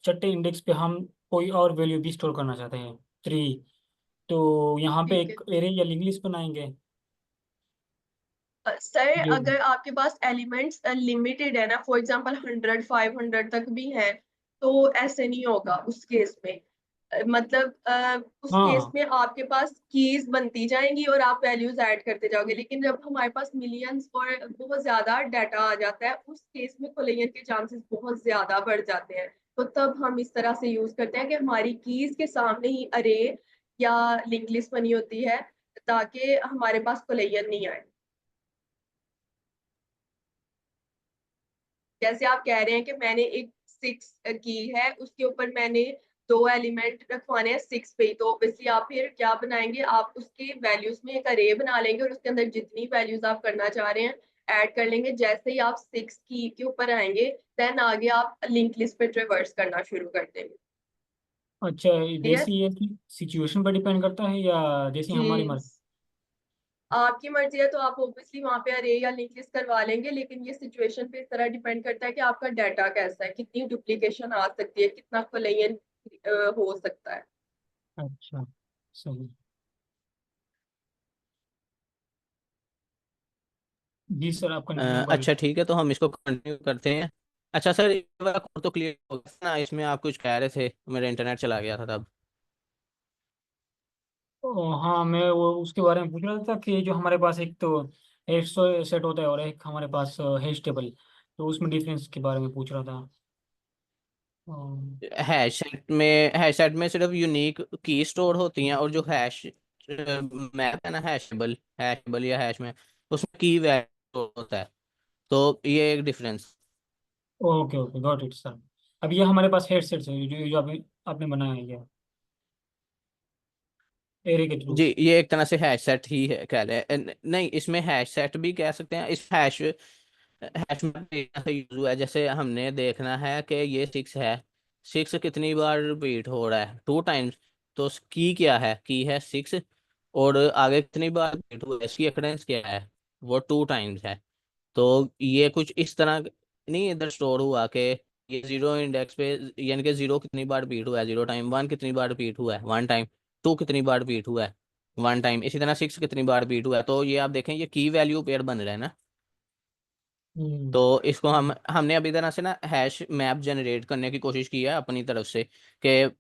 B: छठे इंडेक्स पे हम कोई और वैल्यू भी स्टोर करना चाहते हैं 3, तो यहाँ पे
C: ठीक है
B: एक एरे या लिंक लिस्ट बनाएंगे
C: सर,
B: जो।
C: अगर आपके पास एलिमेंट्स लिमिटेड है ना, फॉर एग्जांपल 100 500 तक भी हैं, तो ऐसे नहीं होगा उस केस में। मतलब उस केस
B: हाँ
C: में आपके पास कीज बनती जाएंगी और आप वैल्यूज ऐड करते जाओगे, लेकिन जब हमारे पास मिलियंस और बहुत ज्यादा डाटा आ जाता है, उस केस में कोलिजन के चांसेस बहुत ज्यादा बढ़ जाते हैं। तो तब हम इस तरह से यूज करते हैं कि हमारी कीज के सामने ही अरे या लिंक लिस्ट बनी होती है, ताकि हमारे पास कोलिजन नहीं आए। जैसे आप कह रहे हैं कि मैंने एक 6 की है, उसके ऊपर मैंने 2 एलिमेंट रखवाने हैं 6 पे ही, तो ऑब्वियसली आप फिर क्या बनाएंगे, आप उसके वैल्यूज में एक अरे बना लेंगे और उसके अंदर जितनी वैल्यूज आप करना चाह रहे हैं ऐड कर लेंगे। जैसे ही आप 6 की के ऊपर आएंगे, देन आगे आप लिंक लिस्ट पे ट्रेवर्स करना शुरू कर देंगे।
B: अच्छा,
C: क्लियर?
B: जैसे ये सिचुएशन पर डिपेंड करता है या जैसे हमारी
C: जी,
B: मर्जी?
C: आपकी मर्जी है तो आप ऑब्वियसली वहां पे अरे या लिंक लिस्ट करवा लेंगे, लेकिन ये सिचुएशन पे इस तरह डिपेंड करता है कि आपका डाटा कैसा है, कितनी डुप्लीकेशन आ सकती है, कितना कोलिजन हो सकता है।
B: अच्छा, सही। जी सर, आप कंटिन्यू करिए।
A: अच्छा ठीक है, तो हम इसको कंटिन्यू करते हैं। अच्छा सर, ये वाला कोड तो क्लियर हो गया ना? इसमें आप कुछ कह रहे थे, मेरा इंटरनेट चला गया था तब।
B: हाँ, मैं वो उसके बारे में पूछ रहा था कि जो हमारे पास एक तो हैश सेट होता है और एक हमारे पास हैश टेबल, तो उसमें डिफरेंस के बारे में पूछ रहा था।
A: हैश सेट में सिर्फ यूनिक की स्टोर होती हैं, और जो हैश मैप है ना, हैशेबल हैशेबल या हैश में, उसमें की वैल्यू होता है। तो ये एक difference.
B: Okay okay, got it sir. अब ये हमारे पास हैश सेट है जो अभी आपने बनाया है ये एरे के थ्रू।
A: जी, ये एक तरह से हैश सेट ही है, कह रहे हैं। नहीं, इसमें हैश सेट भी कह सकते हैं। इस हैश हैश में से यूज हुआ है, जैसे हमने देखना है कि ये 6 है। 6 कितनी बार रिपीट हो रहा है? 2 टाइम्स। तो की क्या है? की है 6। और आगे कितनी बार रिपीट हुआ है, इसकी अकरेंस क्या है? वो 2 टाइम्स है। तो ये कुछ इस तरह नहीं इधर स्टोर हुआ कि ये 0 इंडेक्स पे, यानी कि 0 कितनी बार रिपीट हुआ है? 0 टाइम। 1 कितनी बार रिपीट हुआ है? 1 टाइम। 2 कितनी बार रिपीट हुआ है? 1 टाइम। इसी तरह 6 कितनी बार रिपीट हुआ है? तो ये आप देखें, ये की वैल्यू पेयर बन रहा है ना।
B: हम्म।
A: तो इसको हमने अभी तरह से ना हैश मैप जनरेट करने की कोशिश की है अपनी तरफ से, कि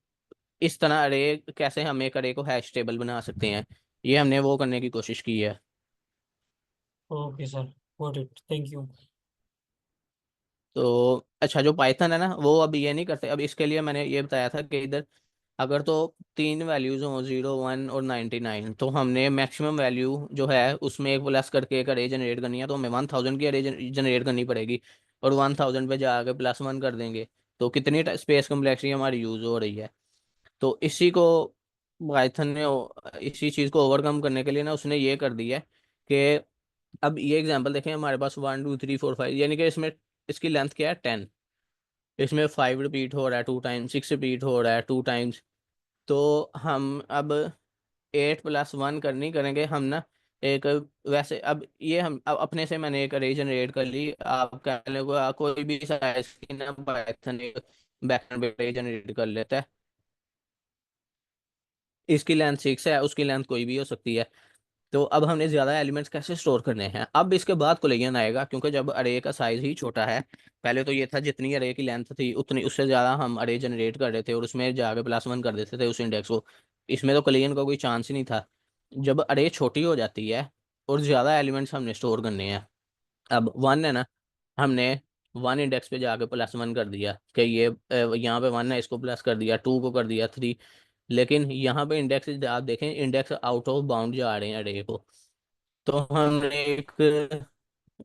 A: इस तरह अरे कैसे हम एक अरे को हैश टेबल बना सकते हैं। ये हमने वो करने की कोशिश की है।
B: Okay sir, got it, thank you.
A: तो अच्छा, जो पाइथन है ना, वो अब ये नहीं करते। अब इसके लिए मैंने ये बताया था कि इधर अगर तो 3 वैल्यूज हों, 0 1 और 99, तो हमने मैक्सिमम वैल्यू जो है उसमें एक प्लस करके एक अरे जनरेट करनी है, तो हमें 1000 की अरे जनरेट करनी पड़ेगी। और 1000 पे जाके +1 कर देंगे, तो कितनी स्पेस कम्प्लेक्सिटी हमारी यूज हो रही है। तो इसी को पाइथन ने इसी चीज़ को ओवरकम करने के लिए ना उसने ये कर दिया है कि अब ये एग्जांपल देखें, हमारे पास 1 2 3 4 5, यानी कि इसमें इसकी लेंथ क्या है? 10। इसमें 5 रिपीट हो रहा है 2 टाइम्स, 6 रिपीट हो रहा है 2 टाइम्स। तो हम अब 8 + 1 करनी करेंगे हम ना। एक वैसे अब ये हम अब अपने से मैंने एक अरे जनरेट कर ली। आप कह लो कोई भी साइज की ना पाइथन बैकएंड पे जनरेट कर लेता है। इसकी लेंथ 6 है, उसकी लेंथ कोई भी हो सकती है। तो अब हमने ज्यादा एलिमेंट्स कैसे स्टोर करने हैं? अब इसके बाद कोलिजन आएगा, क्योंकि जब अरे का साइज ही छोटा है। पहले तो ये था जितनी अरे की लेंथ थी उतनी उससे ज्यादा हम अरे जनरेट कर रहे थे और उसमें जाके +1 कर देते थे उस इंडेक्स को। इसमें तो कोलिजन का कोई चांस ही नहीं था। जब अरे छोटी हो जाती है और ज्यादा एलिमेंट्स हमने स्टोर करने हैं, अब 1 है ना, हमने 1 इंडेक्स पे जाके +1 कर दिया कि ये यहाँ पे 1 है, इसको प्लस कर दिया, 2 को कर दिया 3। लेकिन यहाँ पे इंडेक्स आप देखें, इंडेक्स आउट ऑफ बाउंड जा रहे हैं अरे को। तो हमने एक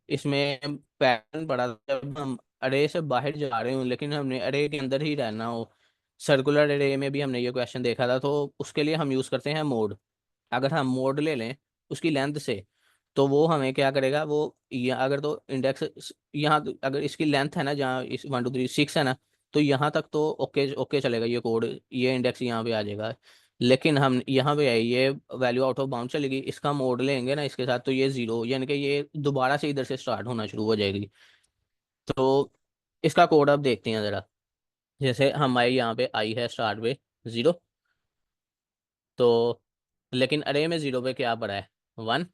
A: इसमें पैटर्न पढ़ा था, जब हम अरे से बाहर जा रहे हूँ लेकिन हमने अरे के अंदर ही रहना हो। सर्कुलर अरे में भी हमने ये क्वेश्चन देखा था, तो उसके लिए हम यूज़ करते हैं मोड। अगर हम मोड ले लें उसकी लेंथ से, तो वो हमें क्या करेगा, वो अगर तो इंडेक्स यहाँ अगर इसकी लेंथ है ना, जहाँ इस 1 2 3 6 है ना, तो यहाँ तक तो ओके ओके चलेगा ये कोड, ये इंडेक्स यहाँ पे आ जाएगा। लेकिन हम यहाँ पे है, ये वैल्यू आउट ऑफ बाउंड चलेगी, इसका मोड लेंगे ना इसके साथ, तो ये 0, यानी कि ये दोबारा से इधर से स्टार्ट होना शुरू हो जाएगी। तो इसका कोड अब देखते हैं ज़रा। जैसे हमारे यहाँ पे आई है स्टार्ट पे 0, तो लेकिन अरे में 0 पे क्या पड़ा है 1,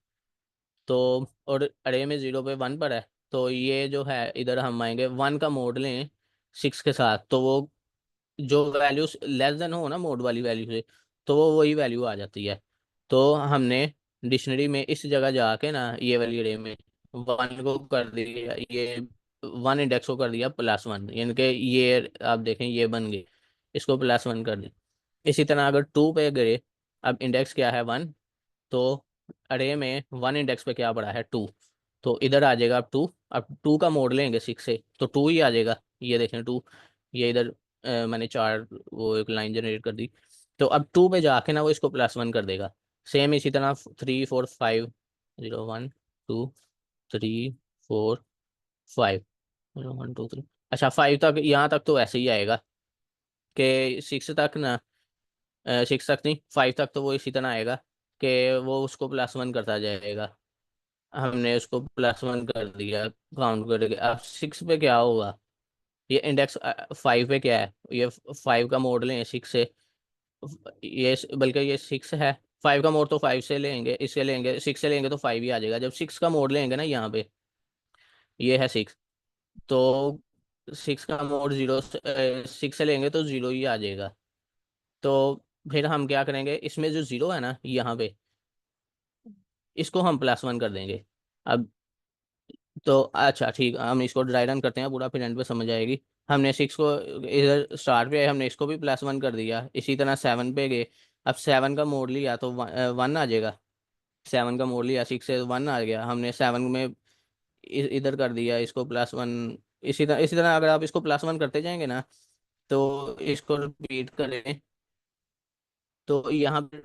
A: तो और अरे में 0 पे 1 पड़ा है, तो ये जो है इधर हम आएंगे 1 का मोड लें 6 के साथ, तो वो जो वैल्यू लेस देन हो ना मोड वाली वैल्यू से, तो वो वही वैल्यू आ जाती है। तो हमने डिक्शनरी में इस जगह जाके ना ये वाली अरे में 1 को कर दिया, ये 1 इंडेक्स को कर दिया +1, यानी कि ये आप देखें ये बन गए, इसको +1 कर दिया। इसी तरह अगर 2 पे गए, अब इंडेक्स क्या है 1, तो अरे में 1 इंडेक्स पे क्या पड़ा है 2, तो इधर आ जाएगा अब 2। अब 2 का मोड लेंगे 6 से तो 2 ही आ जाएगा, ये देखें 2, ये इधर मैंने चार वो एक लाइन जनरेट कर दी। तो अब 2 पे जाके ना वो इसको +1 कर देगा। सेम इसी तरह 3 4 5 0 1 2 3 4 5 0 1 2 3, अच्छा 5 तक, यहाँ तक तो ऐसे ही आएगा कि 6 तक ना, 6 तक नहीं 5 तक तो वो इसी तरह आएगा कि वो उसको +1 करता जाएगा। हमने उसको +1 कर दिया काउंट करके। अब 6 पे क्या होगा, ये इंडेक्स 5 पे क्या है, ये 5 का मोड लें 6 से, ये बल्कि ये 6 है, 5 का मोड तो 5 से लेंगे, इससे लेंगे 6 से लेंगे तो 5 ही आ जाएगा। जब 6 का मोड लेंगे ना यहाँ पे, ये है 6, तो 6 का मोड 0 6 से लेंगे तो 0 ही आ जाएगा। तो फिर हम क्या करेंगे, इसमें जो 0 है ना यहाँ पे, इसको हम +1 कर देंगे। अब तो अच्छा ठीक, हम इसको ड्राई रन करते हैं पूरा, फिर एंड पे समझ आएगी। हमने 6 को इधर स्टार्ट पे है, हमने इसको भी +1 कर दिया। इसी तरह 7 पे गए, अब 7 का मोड लिया तो 1 आ जाएगा। 7 का मोड लिया 6 से 1 आ गया, हमने 7 में इधर कर दिया इसको +1। इसी तरह अगर आप इसको +1 करते जाएंगे ना, तो इसको रिपीट करें, तो यहाँ पे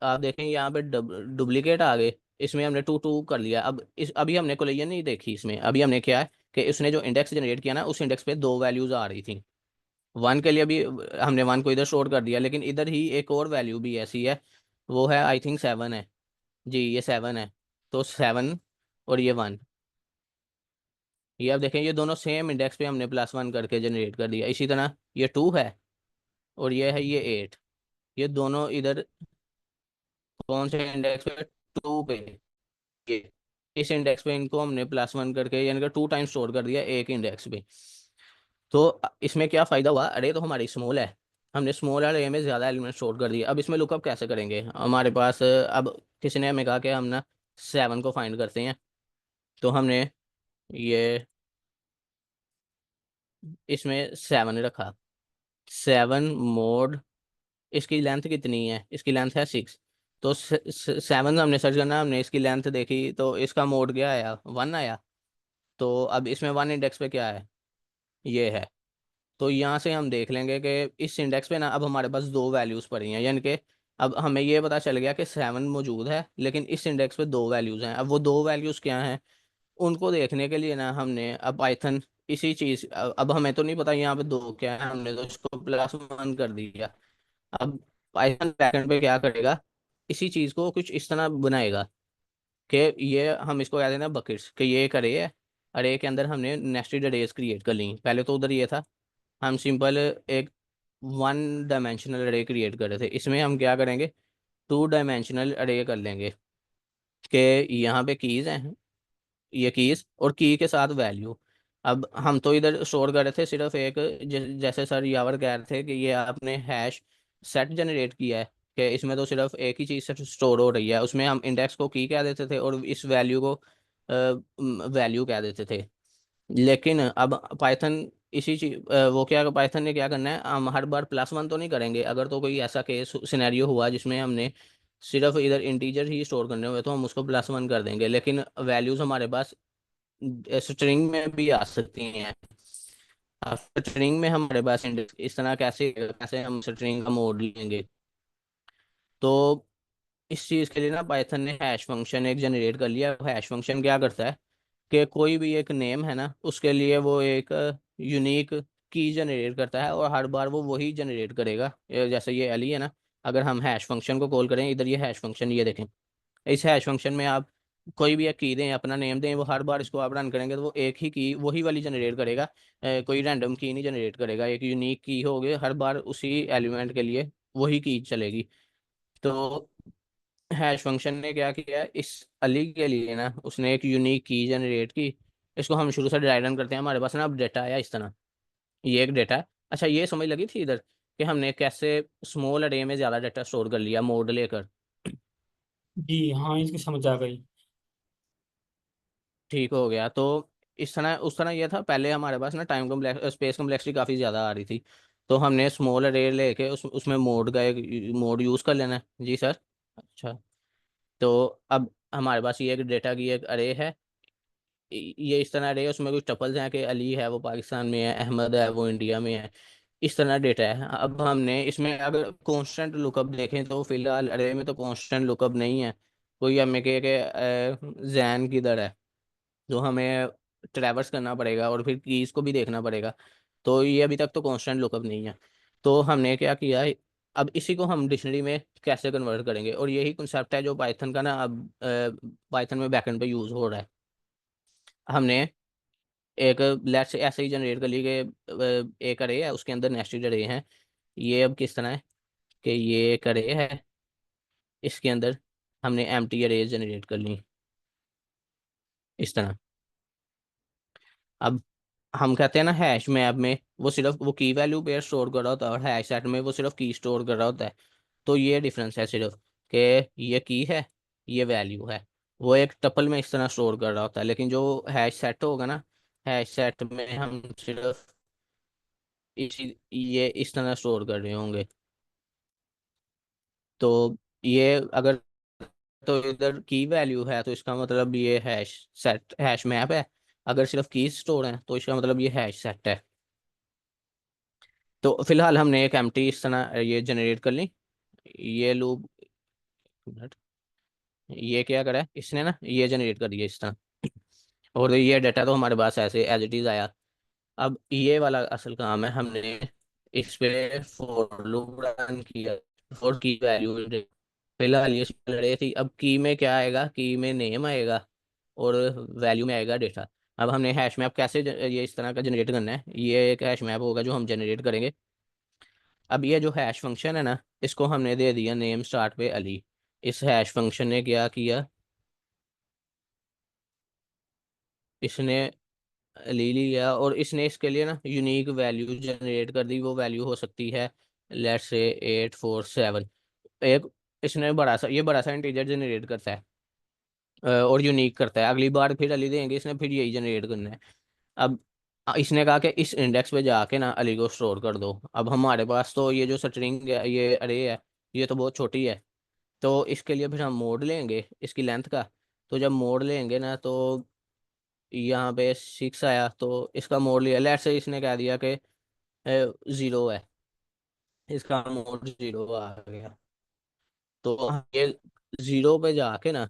A: आप देखें यहाँ पे डुप्लीकेट आ गए। इसमें हमने 2 2 कर लिया। अब इस अभी हमने कोलिजन नहीं देखी इसमें, अभी हमने क्या है कि इसने जो इंडेक्स जनरेट किया ना, उस इंडेक्स पे 2 वैल्यूज आ रही थी। 1 के लिए भी हमने 1 को इधर स्टोर कर दिया, लेकिन इधर ही एक और वैल्यू भी ऐसी है, वो है आई थिंक 7 है जी, ये 7 है। तो 7 और ये 1, ये अब देखें ये दोनों सेम इंडेक्स पे हमने +1 करके जनरेट कर दिया। इसी तरह ये 2 है और ये है ये 8, ये दोनों इधर कौन से इंडेक्स पे 2 पे, ये इस इंडेक्स पे इनको हमने +1 करके यानी कि 2 टाइम स्टोर कर दिया एक इंडेक्स पे। तो इसमें क्या फ़ायदा हुआ, अरे तो हमारी स्मॉल है, हमने स्मॉल अरे में ज़्यादा एलिमेंट स्टोर कर दिए। अब इसमें लुकअप कैसे करेंगे, हमारे पास अब किसी ने हमें कहा कि हम ना 7 को फाइंड करते हैं, तो हमने ये इसमें 7 रखा, 7 मोड, इसकी लेंथ कितनी है, इसकी लेंथ है 6, तो 7 हमने सर्च करना, हमने इसकी लेंथ देखी तो इसका मोड क्या आया 1 आया। तो अब इसमें 1 इंडेक्स पे क्या है, ये है। तो यहाँ से हम देख लेंगे कि इस इंडेक्स पे ना अब हमारे पास 2 वैल्यूज़ पड़ी हैं, यानी कि अब हमें ये पता चल गया कि 7 मौजूद है, लेकिन इस इंडेक्स पे 2 वैल्यूज़ हैं। अब वो 2 वैल्यूज़ क्या हैं, उनको देखने के लिए ना हमने अब पाइथन इसी चीज़, अब हमें तो नहीं पता यहाँ पे 2 क्या है, हमने तो इसको +1 कर दिया। अब पाइथन बैकएंड पे क्या करेगा, इसी चीज़ को कुछ इस तरह बनाएगा कि ये हम इसको कह देते हैं बकेट्स, कि ये एक अरे है, अरे के अंदर हमने नेस्टेड अरेज क्रिएट कर ली। पहले तो उधर ये था, हम सिंपल एक 1 डायमेंशनल अरे क्रिएट कर रहे थे, इसमें हम क्या करेंगे 2 डायमेंशनल अरे कर लेंगे कि यहाँ पे कीज़ हैं, ये कीज़ और की के साथ वैल्यू। अब हम तो इधर स्टोर कर रहे थे सिर्फ एक, जैसे सर यावर कह रहे थे कि ये आपने हैश सेट जनरेट किया है, कि इसमें तो सिर्फ एक ही चीज़ से स्टोर हो रही है, उसमें हम इंडेक्स को की कह देते थे और इस वैल्यू को वैल्यू कह देते थे। लेकिन अब पाइथन इसी चीज वो क्या, पाइथन ने क्या करना है, हम हर बार +1 तो नहीं करेंगे। अगर तो कोई ऐसा केस सिनेरियो हुआ जिसमें हमने सिर्फ इधर इंटीजर ही स्टोर करने हुए, तो हम उसको +1 कर देंगे, लेकिन वैल्यूज हमारे पास स्ट्रिंग में भी आ सकती हैं। अब स्ट्रिंग में हमारे पास इस तरह कैसे कैसे हम स्ट्रिंग का मोड लेंगे, तो इस चीज़ के लिए ना पाइथन ने हैश फंक्शन एक जनरेट कर लिया। हैश फंक्शन क्या करता है कि कोई भी एक नेम है ना, उसके लिए वो एक यूनिक की जनरेट करता है और हर बार वो वही जनरेट करेगा। जैसे ये एली है ना, अगर हम हैश फंक्शन को कॉल करें, इधर ये हैश फंक्शन ये देखें, इस हैश फंक्शन में आप कोई भी एक की दें, अपना नेम दें, वो हर बार इसको आप रन करेंगे तो वो एक ही की वही वाली जनरेट करेगा, कोई रैंडम की नहीं जनरेट करेगा, एक यूनिक की होगी हर बार, उसी एलिमेंट के लिए वही की चलेगी। तो हैश फंक्शन ने क्या किया, इस अली के लिए ना उसने एक यूनिक की जनरेट की। इसको हम शुरू से ड्राई रन करते हैं, हमारे पास ना अब डेटा आया इस तरह, ये एक डेटा है। अच्छा, ये समझ लगी थी इधर कि हमने कैसे स्मॉल अरे में ज़्यादा डाटा स्टोर कर लिया मोड लेकर।
B: जी हाँ, इसकी समझ आ गई।
A: ठीक हो गया। तो इस तरह उस तरह ये था, पहले हमारे पास ना टाइम कम्प्लेक्स स्पेस कम्प्लेक्सिटी काफ़ी ज़्यादा आ रही थी, तो हमने स्मॉल अरे लेके उसमें मोड का एक मोड यूज़ कर लेना है। जी सर। अच्छा, तो अब हमारे पास ये एक डेटा की एक अरे है, ये इस तरह अरे है, उसमें कुछ टपल्स हैं कि अली है वो पाकिस्तान में है, अहमद है वो इंडिया में है, इस तरह डेटा है। अब हमने इसमें अगर कांस्टेंट लुकअप देखें तो फिलहाल अरे में तो कांस्टेंट लुकअप नहीं है। कोई हमें कहे कि जैन किधर है, तो हमें ट्रैवर्स करना पड़ेगा और फिर कीज को भी देखना पड़ेगा, तो ये अभी तक तो कांस्टेंट लुकअप नहीं है। तो हमने क्या किया है, अब इसी को हम डिक्शनरी में कैसे कन्वर्ट करेंगे, और यही कंसेप्ट है जो पाइथन का ना अब पाइथन में बैकएंड पे यूज हो रहा है। हमने एक लेट्स ऐसे ही जनरेट कर ली कि एक अरे है उसके अंदर नेस्टेड अरे हैं। ये अब किस तरह है कि ये एक अरे है, इसके अंदर हमने एम्प्टी अरेज जनरेट कर ली इस तरह। अब हम कहते हैं ना हैश मैप में वो सिर्फ वो की वैल्यू पेयर स्टोर कर रहा होता है, और हैश सेट में वो सिर्फ की स्टोर कर रहा होता है। तो ये डिफरेंस है सिर्फ कि ये की है, ये वैल्यू है। वो एक टपल में इस तरह स्टोर कर रहा होता है, लेकिन जो हैश सेट होगा ना, हैश सेट में हम सिर्फ इसी ये इस तरह स्टोर कर रहे होंगे। तो ये अगर तो इधर की वैल्यू है तो इसका मतलब ये हैश सेट हैश मैप है, अगर सिर्फ की स्टोर है तो इसका मतलब ये हैश सेट है। तो फिलहाल हमने एक एम्प्टी इस तरह ये जनरेट कर ली। ये लूप, ये क्या करा है इसने ना, ये जनरेट कर दिया इस तरह, और ये डाटा तो हमारे पास ऐसे एज इट इज आया। अब ये वाला असल काम है, हमने इस पे फॉर लूप रन किया, फॉर की वैल्यू। फिलहाल ये रही थी, अब की में क्या आएगा, की में नेम आएगा और वैल्यू में आएगा डेटा। अब हमने हैश मैप कैसे ये इस तरह का जनरेट करना है, ये एक हैश मैप होगा जो हम जनरेट करेंगे। अब ये जो हैश फंक्शन है ना, इसको हमने दे दिया नेम स्टार्ट पे अली। इस हैश फंक्शन ने क्या किया, इसने ले लिया और इसने इसके लिए ना यूनिक वैल्यू जनरेट कर दी। वो वैल्यू हो सकती है लेट्स से 847। एक इसने बड़ा सा, ये बड़ा सा इंटीजर जनरेट करता है और यूनिक करता है। अगली बार फिर अली देंगे इसने, फिर यही जनरेट करना है। अब इसने कहा कि इस इंडेक्स पे जाके ना अली को स्टोर कर दो। अब हमारे पास तो ये जो स्ट्रिंग है, ये अरे है, ये तो बहुत छोटी है। तो इसके लिए फिर हम मोड लेंगे इसकी लेंथ का। तो जब मोड लेंगे ना, तो यहाँ पे 6 आया, तो इसका मोड लिया, लेट से इसने कह दिया कि 0 है, इसका मोड 0 आ गया। तो हम ये 0 पे जाके ना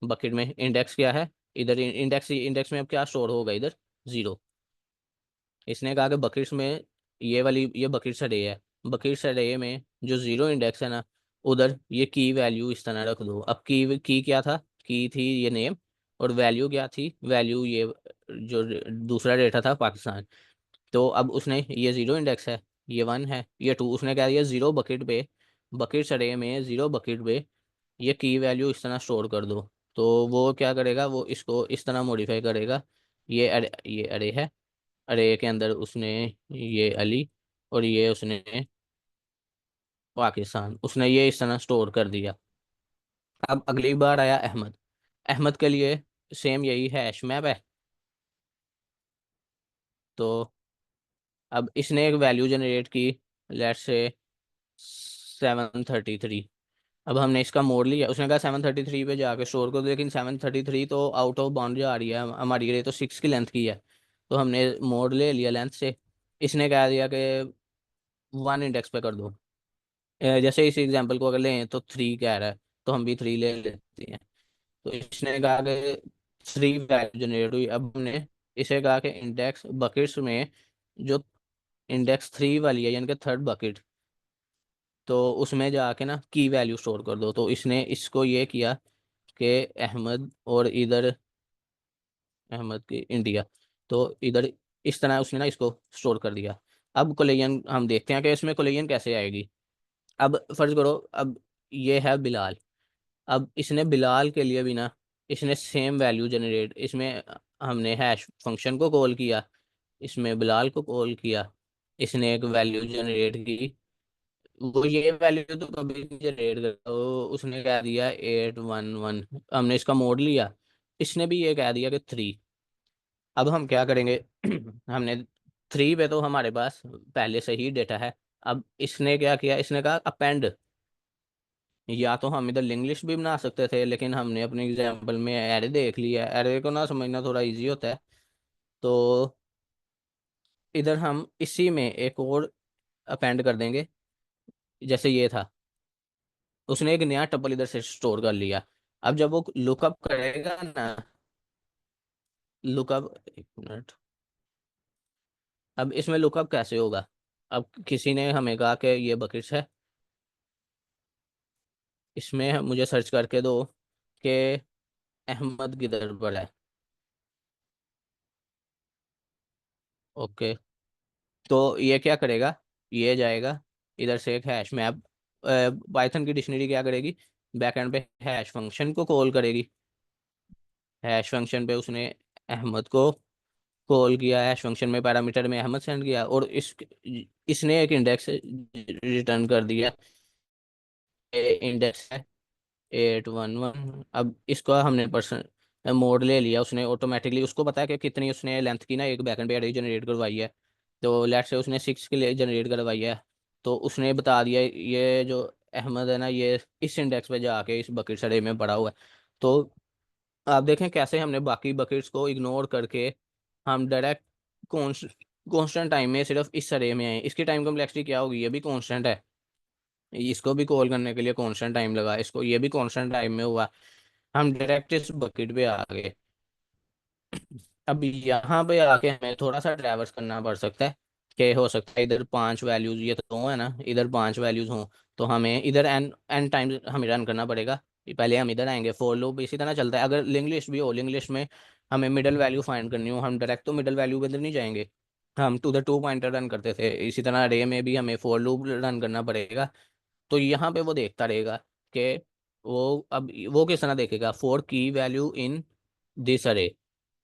A: बकेट में इंडेक्स क्या है, इधर इंडेक्स इंडेक्स में अब क्या स्टोर होगा, इधर 0। इसने कहा कि बकेट्स में ये वाली ये बकेट्स अरे है, बकेट्स अरे में जो 0 इंडेक्स है ना, उधर ये की वैल्यू इस तरह रख दो। अब की क्या था, की थी ये नेम, और वैल्यू क्या थी, वैल्यू ये जो दूसरा डेटा था पाकिस्तान। तो अब उसने ये 0 इंडेक्स है, ये 1 है, ये 2, उसने क्या दिया 0 बकेट पे, बकेट्स अरे में 0 बकेट पे ये की वैल्यू इस तरह स्टोर कर दो। तो वो क्या करेगा, वो इसको इस तरह मॉडिफाई करेगा। ये अरे है, अरे के अंदर उसने ये अली और ये उसने पाकिस्तान, उसने ये इस तरह स्टोर कर दिया। अब अगली बार आया अहमद, अहमद के लिए सेम यही हैश मैप है। तो अब इसने एक वैल्यू जनरेट की, लेट्स से 733। अब हमने इसका मोड लिया, उसने कहा 733 पे जाके स्टोर कर दो, लेकिन 733 तो आउट ऑफ बाउंड जा रही है, हमारी ये तो 6 की लेंथ की है। तो हमने मोड ले लिया लेंथ से। इसने कह दिया कि 1 इंडेक्स पे कर दो। जैसे इस एग्जांपल को अगर लें तो 3 कह रहा है, तो हम भी 3 ले लेते हैं। तो इसने कहा कि 3 वैल्यू जनरेट हुई। अब हमने इसे कहा कि इंडेक्स बकेट्स में जो इंडेक्स 3 वाली है यानी कि थर्ड बकेट, तो उसमें जाके ना की वैल्यू स्टोर कर दो। तो इसने इसको ये किया के अहमद और इधर अहमद के इंडिया, तो इधर इस तरह उसने ना इसको स्टोर कर दिया। अब कोलिजन हम देखते हैं कि इसमें कोलिजन कैसे आएगी। अब फर्ज करो, अब ये है बिलाल, अब इसने बिलाल के लिए भी ना इसने सेम वैल्यू जनरेट, इसमें हमने हैश फंक्शन को कॉल किया, इसमें बिलाल को कॉल किया, इसने एक वैल्यू जनरेट की, वो ये वैल्यू तो कभी नहीं जनरेट कर, तो उसने कह दिया 811, हमने इसका मोड लिया, इसने भी ये कह दिया कि 3। अब हम क्या करेंगे हमने 3 पे तो हमारे पास पहले से ही डेटा है। अब इसने क्या किया, इसने कहा अपेंड, या तो हम इधर इंग्लिश भी बना सकते थे, लेकिन हमने अपने एग्जाम्पल में एरे देख लिया, एरे को ना समझना थोड़ा इजी होता है, तो इधर हम इसी में एक और अपेंड कर देंगे। जैसे ये था, उसने एक नया टपल इधर से स्टोर कर लिया। अब जब वो लुकअप करेगा ना, लुकअप, एक मिनट, अब इसमें लुकअप कैसे होगा। अब किसी ने हमें कहा कि ये बकेट्स है, इसमें मुझे सर्च करके दो कि अहमद किधर पर है। ओके, तो ये क्या करेगा, ये जाएगा इधर से एक हैश में। अब पाइथन की डिक्शनरी क्या करेगी, बैकएंड पे हैश फंक्शन को कॉल करेगी, हैश फंक्शन पे उसने अहमद को कॉल किया, हैश फंक्शन में पैरामीटर में अहमद सेंड किया, और इसने एक इंडेक्स रिटर्न कर दिया, इंडेक्स है 811। अब इसको हमने परसेंट मोड ले लिया, उसने ऑटोमेटिकली, उसको पता है कि कितनी उसने लेंथ की ना एक बैकएंड पे अरे जनरेट करवाई है, तो लेट से उसने 6 के लिए जनरेट करवाई है, तो उसने बता दिया ये जो अहमद है ना, ये इस इंडेक्स पे जाके इस बकेट अरे में पड़ा हुआ है। तो आप देखें कैसे हमने बाकी बकेट्स को इग्नोर करके हम डायरेक्ट कॉन्स्टेंट टाइम में सिर्फ इस अरे में आए। इसकी टाइम कम्प्लेक्सिटी क्या होगी, ये भी कॉन्स्टेंट है, इसको भी कॉल करने के लिए कांस्टेंट टाइम लगा, इसको ये भी कांस्टेंट टाइम में हुआ, हम डायरेक्ट इस बकेट पे आ गए। अब यहाँ पे आके हमें थोड़ा सा ट्रैवर्स करना पड़ सकता है, कि हो सकता है इधर 5 वैल्यूज, ये तो दो है ना, इधर 5 वैल्यूज हों, तो हमें इधर एन एन टाइम हमें रन करना पड़ेगा। पहले हम इधर आएंगे, फॉर लूप इसी तरह चलता है। अगर लिंक लिस्ट भी हो, लिंक लिस्ट में हमें मिडल वैल्यू फाइंड करनी हो, हम डायरेक्ट तो मिडल वैल्यू पे इधर नहीं जाएंगे, हम to the two pointer run करते थे, इसी तरह रे में भी हमें फॉर लूप रन करना पड़ेगा। तो यहाँ पे वो देखता रहेगा कि वो, अब वो किस तरह देखेगा, फॉर की वैल्यू इन दिस अरे,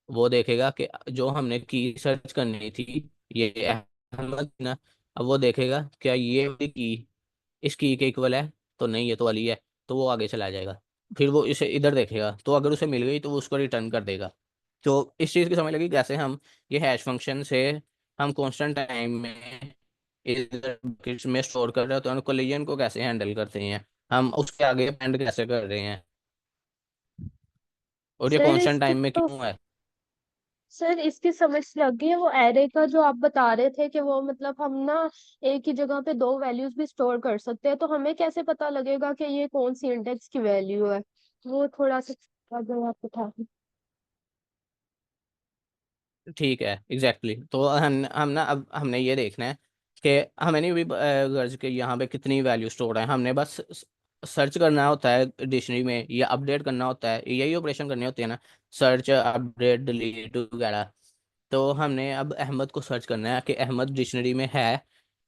A: वो देखेगा कि जो हमने की सर्च करनी थी, ये अहमद ना, अब वो देखेगा क्या ये वाली की इस की के इक्वल है, तो नहीं ये तो वाली है, तो वो आगे चला जाएगा। फिर वो इसे इधर देखेगा, तो अगर उसे मिल गई तो वो उसको रिटर्न कर देगा। तो इस चीज़ की समझ लगी कैसे हम ये हैश फंक्शन से हम कांस्टेंट टाइम में इधर buckets में स्टोर कर रहे हो, तो कोलिजन को कैसे हैंडल करते हैं, हम उसके आगे पेंड कैसे कर रहे हैं, और ये
D: सर
A: कांस्टेंट
D: इसकी
A: टाइम में
D: तो
A: क्यों है।
D: सर इसकी समझ लग गई है। वो एरे का जो आप बता रहे थे कि वो मतलब हम ना एक ही जगह पे दो वैल्यूज भी स्टोर कर सकते हैं, तो हमें कैसे पता लगेगा कि ये कौन सी इंडेक्स की वैल्यू है? वो थोड़ा सा अगर आप बता दें।
A: ठीक है, एग्जैक्टली तो हम ना अब हमने ये देखना है कि हमें नहीं भी गर्ज के यहाँ पे कितनी वैल्यू स्टोर है, हमने बस सर्च करना होता है डिक्शनरी में, या अपडेट करना होता है, यही ऑपरेशन करने होते हैं ना, सर्च अपडेट डिलीट वगैरह। तो हमने अब अहमद को सर्च करना है कि अहमद डिक्शनरी में है,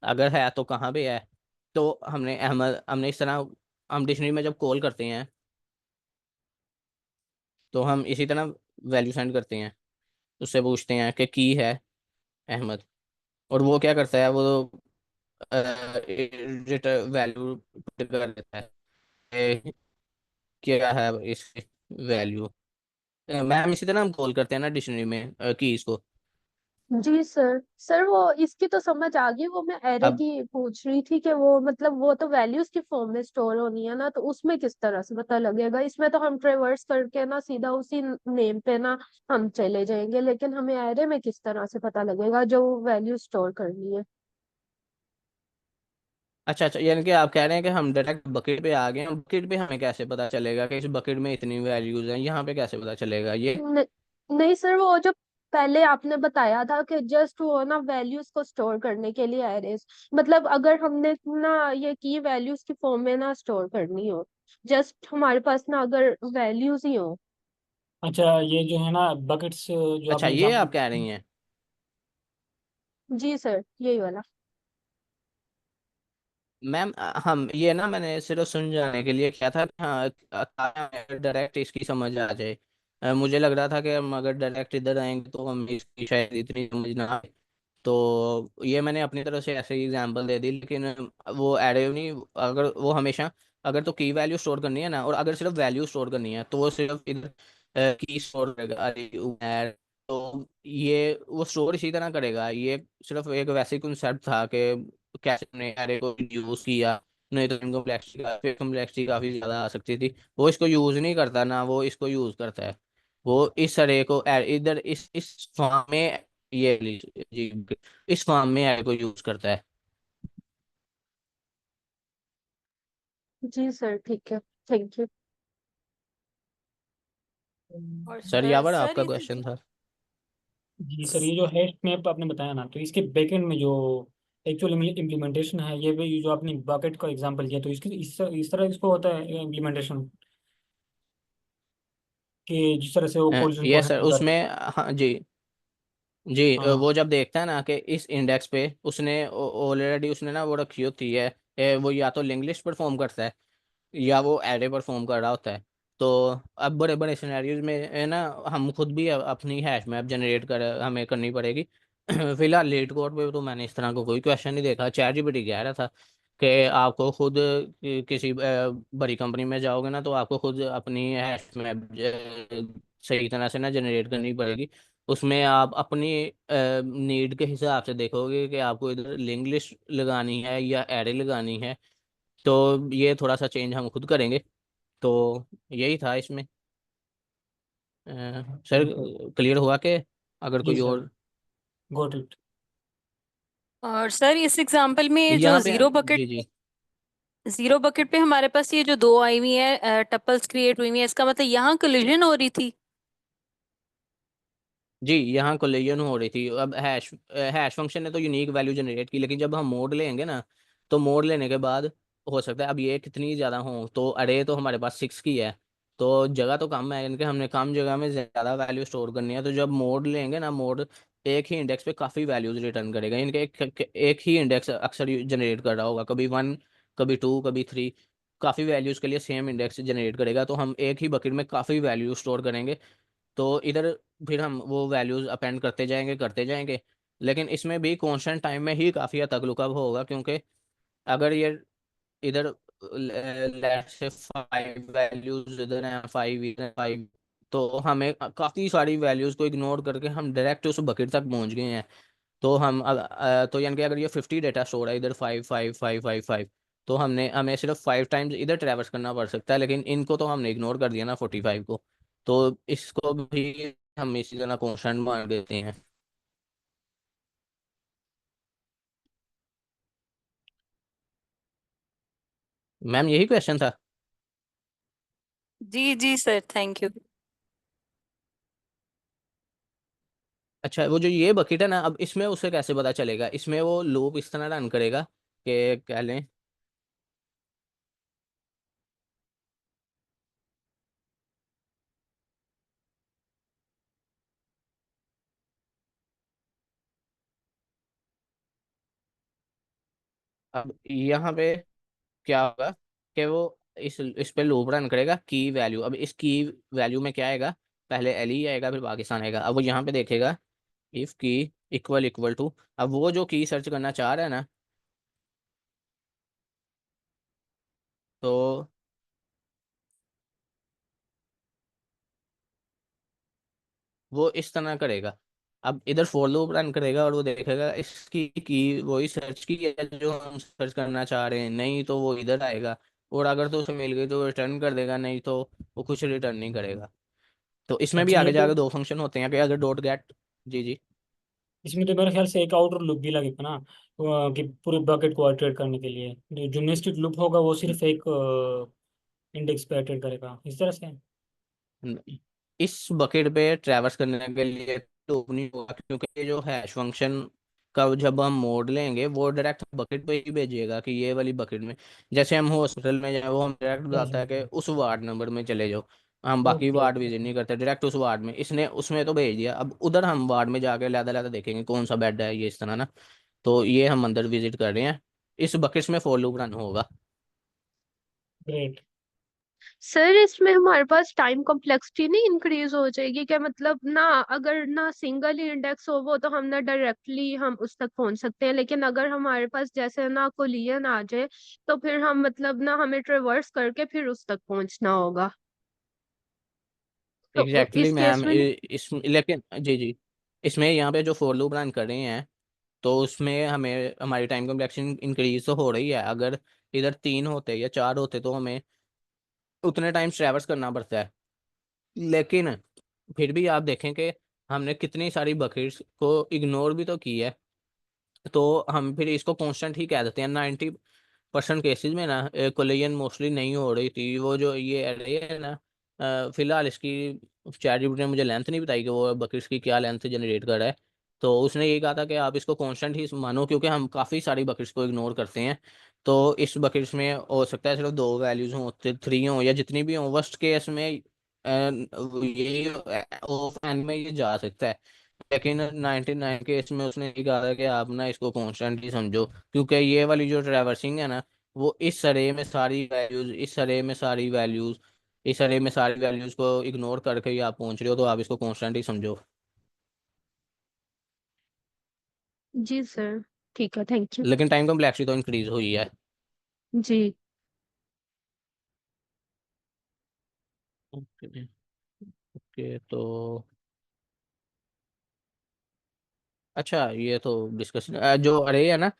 A: अगर है तो कहाँ पे है। तो हमने अहमद, हमने इस तरह हम डिक्शनरी में जब कॉल करते हैं तो हम इसी तरह वैल्यू सेंड करते हैं, उससे पूछते हैं कि की है अहमद, और वो क्या करता है, वो वैल्यू कर देता है कि क्या है इस वैल्यू। मैम इसी तरह हम कॉल करते हैं ना डिक्शनरी में कीज को।
D: जी सर वो इसकी तो समझ आ गई। वो मैं एरे
A: अब
D: की पूछ रही थी कि वो मतलब वो तो वैल्यूज की फॉर्म में स्टोर होनी है ना, तो उसमें किस तरह से पता लगेगा? इसमें तो हम ट्रेवर्स करके ना सीधा उसी नेम पे ना हम चले जाएंगे, लेकिन हमें एरे में किस तरह से पता लगेगा जो वैल्यू स्टोर करनी है?
A: अच्छा अच्छा, यानी कि आप कह रहे हैं कि हम डायरेक्ट बकेट पे आ गए हैं, बकेट पे हमें कैसे पता चलेगा कि इस बकेट में इतनी वैल्यूज हैं, यहाँ पे कैसे पता चलेगा ये।
D: न, नहीं सर, वो जो पहले आपने बताया था कि जस्ट वो ना वैल्यूज को स्टोर करने के लिए एरेज, मतलब अगर हमने ना ये की वैल्यूज की फॉर्म में ना स्टोर करनी हो जस्ट हमारे पास ना अगर वैल्यूज ही हो।
B: अच्छा, ये जो है ना बकेट्स जो
A: अच्छा,
B: आपने
A: ये आप
B: एग्जांपल।
A: कह रही हैं।
D: जी सर, यही वाला।
A: मैम हम ये ना मैंने सिर्फ समझाने के लिए किया था कि हाँ डायरेक्ट इसकी समझ आ जाए। मुझे लग रहा था कि हम अगर डायरेक्ट इधर आएंगे तो हम इसकी शायद इतनी समझ ना आए। तो ये मैंने अपनी तरफ से ऐसे ही एग्जांपल दे दी, लेकिन वो एरे नहीं, अगर वो हमेशा, अगर तो की वैल्यू स्टोर करनी है ना, और अगर सिर्फ वैल्यू स्टोर करनी है तो वो सिर्फ इधर की स्टोर करेगा। अरे उमर, तो ये वो स्टोर इसी तरह करेगा। ये सिर्फ एक वैसे कंसेप्ट था कि कैसे हमने एरे को यूज किया, नहीं तो कम्प्लेक्सिटी काफी ज्यादा आ सकती थी। वो इसको यूज नहीं करता ना, वो इसको यूज करता है। वो इस अरे को इधर इस फॉर्म में, ये जी, इस फॉर्म में एरे को यूज करता है।
D: जी सर, ठीक है, थैंक यू।
E: और
A: सर यावर
E: सर
A: आपका
E: इस
A: क्वेश्चन था।
B: जी सर, ये जो हैश मैप आपने बताया ना, तो इसके बैकएंड में जो एक्चुअल इम्प्लीमेंटेशन है, ये जो आपने बकेट का एग्जांपल दिया, तो इसकी इस तरह इसको होता है इम्प्लीमेंटेशन, कि जिस तरह से वो कोलिजन को
A: ये सर
B: हैंडल कर।
A: उसमें, हाँ जी, जी
B: हाँ हाँ।
A: वो जब देखता है ना कि इस इंडेक्स पे उसने ऑलरेडी उसने ना वो रखी होती है, वो या तो लिंक लिस्ट परफॉर्म करता है या वो एरे परफॉर्म कर रहा होता है। तो अब बड़े बड़े सिनेरियोज में ना हम खुद भी अपनी हैश मैप जनरेट कर हमें करनी पड़ेगी। फिलहाल लीड कोड पे तो मैंने इस तरह का कोई क्वेश्चन नहीं देखा। चैट जीपीटी कह रहा था कि आपको खुद किसी बड़ी कंपनी में जाओगे ना तो आपको खुद अपनी हैश मैप सही तरह से ना जनरेट करनी पड़ेगी। उसमें आप अपनी नीड के हिसाब से देखोगे कि आपको इधर लिंक लिस्ट लगानी है या एरे लगानी है। तो ये थोड़ा सा चेंज हम खुद करेंगे। तो यही था इसमें। सर क्लियर हुआ कि अगर
B: जी
A: कोई
B: सर,
A: और
B: गॉट इट।
E: और सर इस एग्जांपल में जो
A: यहाँ पे, जी जी,
E: जीरो बकेट पे हमारे पास ये जो दो आई हुई है टपल्स क्रिएट हुई हुई है, इसका मतलब यहाँ कोलिजन हो रही थी।
A: जी यहाँ कोलिजन हो रही थी। अब हैश हैश फंक्शन ने तो यूनिक वैल्यू जनरेट की, लेकिन जब हम मोड लेंगे ना, तो मोड लेने के बाद हो सकता है अब ये कितनी ज़्यादा हो। तो अरे तो हमारे पास 6 की है, तो जगह तो कम है, इनके हमने कम जगह में ज़्यादा वैल्यू स्टोर करनी है। तो जब मोड लेंगे ना, मोड एक ही इंडेक्स पे काफ़ी वैल्यूज रिटर्न करेगा। इनके एक ही इंडेक्स अक्सर जनरेट कर रहा होगा, कभी 1, कभी 2, कभी 3, काफ़ी वैल्यूज़ के लिए सेम इंडेक्स जनरेट करेगा। तो हम एक ही बकेट में काफ़ी वैल्यू स्टोर करेंगे। तो इधर फिर हम वो वैल्यूज अपेंड करते जाएंगे। लेकिन इसमें भी कांस्टेंट टाइम में ही काफ़ी हद तक लुकअप होगा, क्योंकि अगर ये इधर लेट्स से 5 वैल्यूज इधर हैं, 5 इधर हैं, 5, तो हमें काफ़ी सारी वैल्यूज को इग्नोर करके हम डायरेक्ट उस बकेट तक पहुंच गए हैं। तो हम तो यानी कि अगर ये 50 डेटा स्टोर है, इधर 5 5 5 5 5, तो हमें सिर्फ 5 टाइम्स इधर ट्रैवर्स करना पड़ सकता है, लेकिन इनको तो हमने इग्नोर कर दिया ना 45 को। तो इसको भी हम इसी तरह कॉन्स्टेंट मान देते हैं। मैम यही क्वेश्चन था।
E: जी जी सर, थैंक यू।
A: अच्छा, वो जो ये बकेट है ना, अब इसमें उसे कैसे पता चलेगा? इसमें वो लूप इस तरह रन करेगा कि कह लें, अब यहाँ पे क्या होगा कि वो इस पे लूप रन करेगा की वैल्यू। अब इस की वैल्यू में क्या आएगा? पहले एल ही आएगा, फिर पाकिस्तान आएगा। अब वो यहाँ पे देखेगा इफ की इक्वल इक्वल टू, अब वो जो की सर्च करना चाह रहा है ना, तो वो इस तरह करेगा। अब इधर फॉर लूप रन करेगा और वो देखेगा इसकी की वही सर्च की है जो हम सर्च करना चाह रहे हैं, नहीं तो वो इधर आएगा। और अगर तो उसे मिल गई तो रिटर्न कर देगा, नहीं तो वो कुछ रिटर्न नहीं करेगा। तो इसमें भी
B: अच्छा, ये
A: आगे
B: तो
A: जाके दो फंक्शन होते हैं कि अगर डॉट गेट, जी जी,
B: इसमें तो मेरे ख्याल से एक आउटर लूप भी लगेगा ना, कि पूरे बकेट को अल्टरेट करने के लिए जो नेस्टेड लूप होगा वो सिर्फ एक इंडेक्स पे अल्टरेट करेगा, इस तरह से।
A: इस बकेट पे ट्रैवर्स करने के लिए तो नहीं होगा, क्योंकि ये जो हैश फंक्शन का जब हम मोड लेंगे वो डायरेक्ट बकेट पे ही भेजिएगा कि ये वाली बकेट में, जैसे हम हॉस्पिटल में जाए वो हम डायरेक्ट बताता है कि उस वार्ड नंबर में चले जाओ, हम बाकी
B: ओके
A: वार्ड
B: ओके।
A: विजिट नहीं करते, डायरेक्ट उस वार्ड में, इसने उसमें तो भेज दिया, अब उधर हम वार्ड में जाके लहदा लहदा देखेंगे कौन सा बेड है, ये इस तरह ना। तो ये हम अंदर विजिट कर रहे हैं, इस बकेट्स में फॉर लूप रन होगा।
B: ग्रेट।
D: सर इसमें हमारे पास टाइम कॉम्प्लेक्सिटी नहीं इंक्रीज हो जाएगी क्या? मतलब ना, अगर ना सिंगल ही इंडेक्स हो वो तो हम ना डायरेक्टली हम उस तक पहुंच सकते हैं, लेकिन अगर हमारे पास जैसे ना कोलिजन आ जाए तो फिर हम मतलब ना हमें ट्रेवर्स करके फिर उस तक पहुंचना होगा। तो
A: एग्जैक्टली
D: इस केस
A: मैम,
D: में
A: इस लेकिन जी जी, इसमें यहाँ पे जो फॉर लूप रन कर रहे हैं तो उसमें हमें हमारी टाइम कॉम्प्लेक्शन इंक्रीज तो हो रही है, अगर इधर 3 होते या 4 होते तो हमें उतने टाइम ट्रैवर्स करना पड़ता है, लेकिन फिर भी आप देखें कि हमने कितनी सारी बकेट्स को इग्नोर भी तो की है, तो हम फिर इसको कांस्टेंट ही कह देते हैं। 90% केसेस में ना कोलिजन मोस्टली नहीं हो रही थी, वो जो ये array है ना, फिलहाल इसकी चैट ने मुझे लेंथ नहीं बताई कि वो बकेट्स की क्या लेंथ जनरेट कर रहा है, तो उसने ये कहा था कि आप इसको कांस्टेंट ही मानो, क्योंकि हम काफ़ी सारी बकेट्स को इग्नोर करते हैं, तो इस बकेट्स में हो सकता है सिर्फ 2 वैल्यूज हों, 3 हों, या जितनी भी हों, वर्स्ट केस में ये ऑफ एंड में ये जा सकता है, लेकिन 99 के इसमें उसने ये कहा था कि आप ना इसको कांस्टेंट ही समझो, क्योंकि ये वाली जो ट्रैवर्सिंग है ना, वो इस अरे में सारी वैल्यूज, इस अरे में सारी वैल्यूज, इस अरे में सारी वैल्यूज को इग्नोर करके ही आप पहुंच रहे हो, तो आप इसको कांस्टेंट ही समझो।
D: जी सर, ठीक है, थैंक यू।
A: लेकिन टाइम कॉम्प्लेक्सिटी तो इंक्रीज हुई है।
D: जी।
A: ओके ओके, तो अच्छा, ये तो डिस्कशन जो अरे है ना,